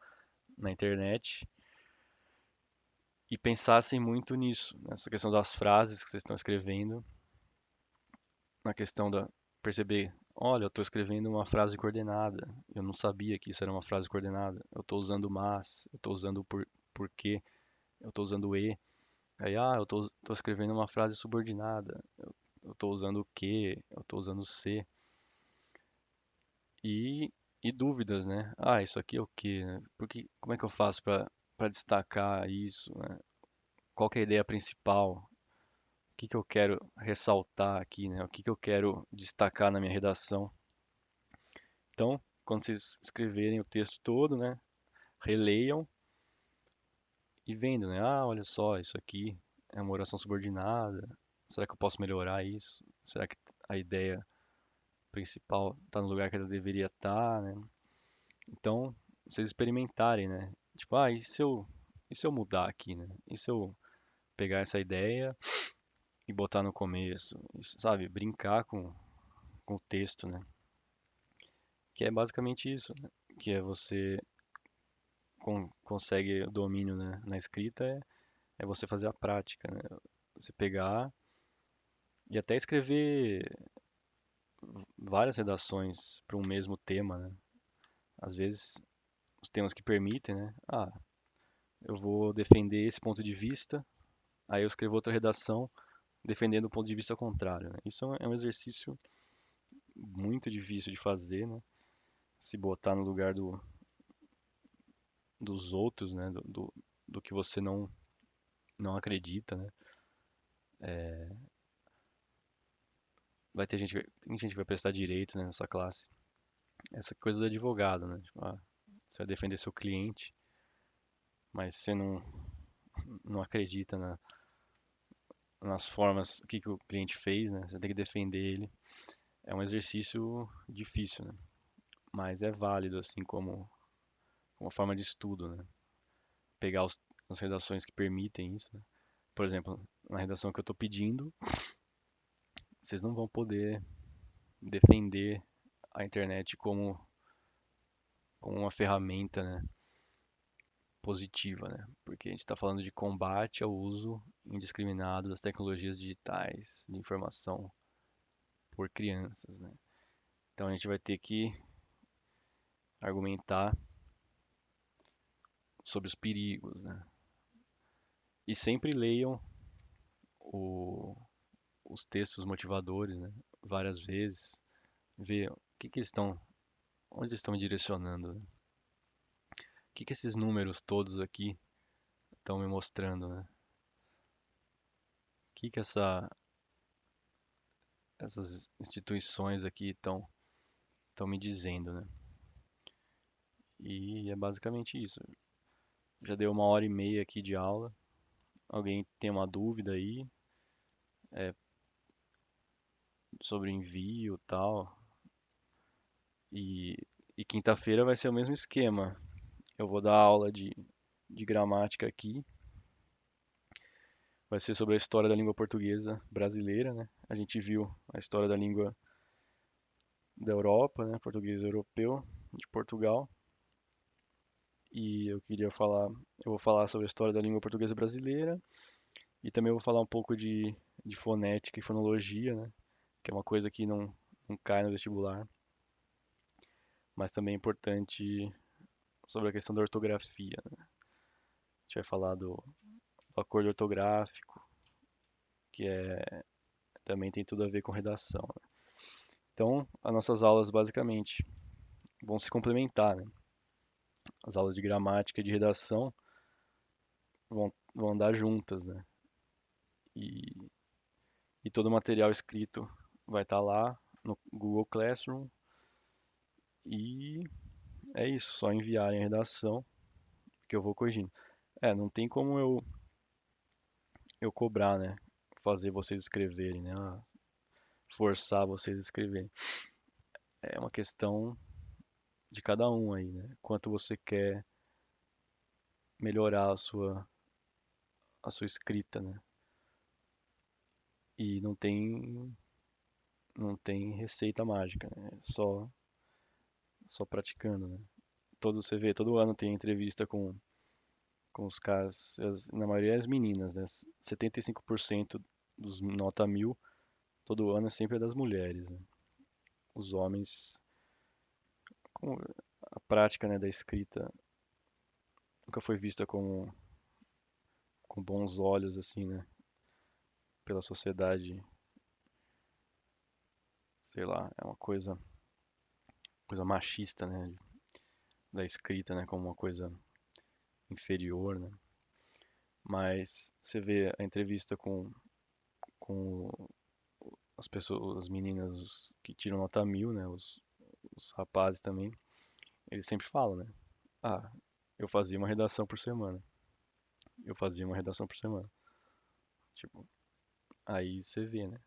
na internet, e pensassem muito nisso, nessa questão das frases que vocês estão escrevendo, na questão da perceber, olha, eu estou escrevendo uma frase coordenada, eu não sabia que isso era uma frase coordenada, eu estou usando mas, eu estou usando porque, eu estou usando e, aí, eu estou escrevendo uma frase subordinada, eu estou usando o que, eu estou usando o se, e, e dúvidas, né? Ah, isso aqui é o quê, né? Porque, como é que eu faço para destacar isso, né? Qual que é a ideia principal? O que que eu quero ressaltar aqui, né? O que que eu quero destacar na minha redação? Então, quando vocês escreverem o texto todo, né, releiam e vendo, né? Ah, olha só, isso aqui é uma oração subordinada. Será que eu posso melhorar isso? Será que a ideia principal está no lugar que ela deveria estar, né? Então, vocês experimentarem, né? Tipo, e se eu mudar aqui, né? E se eu pegar essa ideia e botar no começo, sabe? Brincar com o texto, né? Que é basicamente isso, né? Que é você consegue o domínio, né, na escrita, é você fazer a prática, né? Você pegar e até escrever várias redações para um mesmo tema, né? Às vezes, os temas que permitem, né? Ah, eu vou defender esse ponto de vista, aí eu escrevo outra redação defendendo o ponto de vista contrário, né? Isso é um exercício muito difícil de fazer, né? Se botar no lugar dos outros, né? Do que você não acredita, né? Tem gente que vai prestar direito, né, nessa classe. Essa coisa do advogado, né? Tipo, você vai defender seu cliente, mas você não acredita nas formas, o que, que o cliente fez, né? Você tem que defender ele. É um exercício difícil, né? Mas é válido, assim, como uma forma de estudo, né? Pegar as redações que permitem isso, né? Por exemplo, na redação que eu estou pedindo, vocês não vão poder defender a internet como uma ferramenta, né, positiva, né? Porque a gente está falando de combate ao uso indiscriminado das tecnologias digitais de informação por crianças, né? Então a gente vai ter que argumentar sobre os perigos, né? E sempre leiam o- os textos motivadores, né? Várias vezes, ver o que que eles estão, onde eles estão me direcionando, né? O que que esses números todos aqui estão me mostrando, né? que essas instituições aqui estão me dizendo, né? E é basicamente isso. Já deu 1 hora e meia aqui de aula. Alguém tem uma dúvida aí sobre envio e tal? E, e quinta-feira vai ser o mesmo esquema. Eu vou dar aula de gramática aqui. Vai ser sobre a história da língua portuguesa brasileira, né? A gente viu a história da língua da Europa, né? Português europeu, de Portugal. E eu vou falar sobre a história da língua portuguesa brasileira e também vou falar um pouco de fonética e fonologia, né? Que é uma coisa que não cai no vestibular, mas também é importante sobre a questão da ortografia, né? A gente vai falar do acordo ortográfico, que também tem tudo a ver com redação, né? Então, as nossas aulas basicamente vão se complementar, né? As aulas de gramática e de redação vão andar juntas, né? E, e todo o material escrito vai estar lá no Google Classroom e é isso, só enviarem a redação que eu vou corrigindo. Não tem como eu cobrar, né? Fazer vocês escreverem, né? Forçar vocês a escreverem. É uma questão de cada um aí, né? Quanto você quer melhorar a sua escrita, né? E não tem receita mágica, né? É só praticando, né? Você vê, todo ano tem entrevista com os caras, na maioria as meninas, né? 75% dos nota 1000 todo ano é sempre das mulheres, né? Os homens, com a prática, né, da escrita nunca foi vista com bons olhos, assim, né? Pela sociedade, sei lá, é uma coisa machista, né? Da escrita, né? Como uma coisa inferior, né? Mas você vê a entrevista com as pessoas, as meninas que tiram nota 1000, né? Os rapazes também, eles sempre falam, né? Ah, eu fazia uma redação por semana. Eu fazia uma redação por semana. Tipo, aí você vê, né?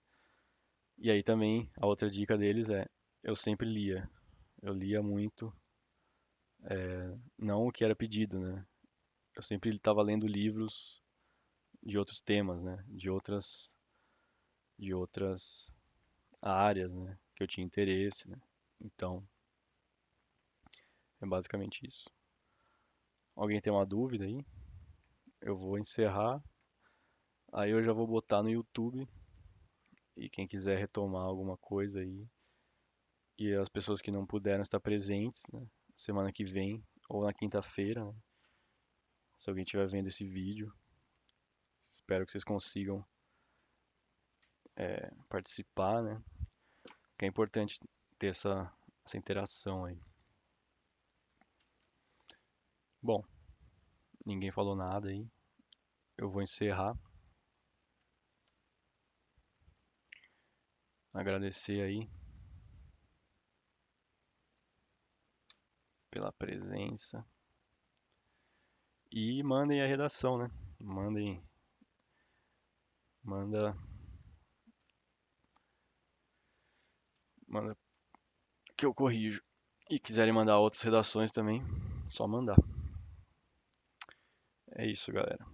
E aí também a outra dica deles eu sempre lia. Eu lia muito, não o que era pedido, né? Eu sempre estava lendo livros de outros temas, né? De outras áreas, né? Que eu tinha interesse, né? Então, é basicamente isso. Alguém tem uma dúvida aí? Eu vou encerrar. Aí eu já vou botar no YouTube e quem quiser retomar alguma coisa aí e as pessoas que não puderam estar presentes, né? Semana que vem ou na quinta-feira, né? Se alguém estiver vendo esse vídeo, espero que vocês consigam participar, né? Que é importante ter essa interação aí. Bom, ninguém falou nada aí. Eu vou encerrar. Agradecer aí pela presença. E mandem a redação, né? Mandem, manda, manda que eu corrijo. E quiserem mandar outras redações também, só mandar. É isso, galera.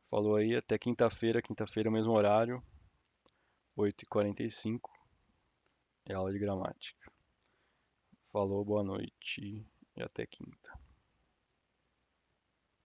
Falou aí, até quinta-feira, quinta-feira, mesmo horário, 8h45, é aula de gramática. Falou, boa noite e até quinta.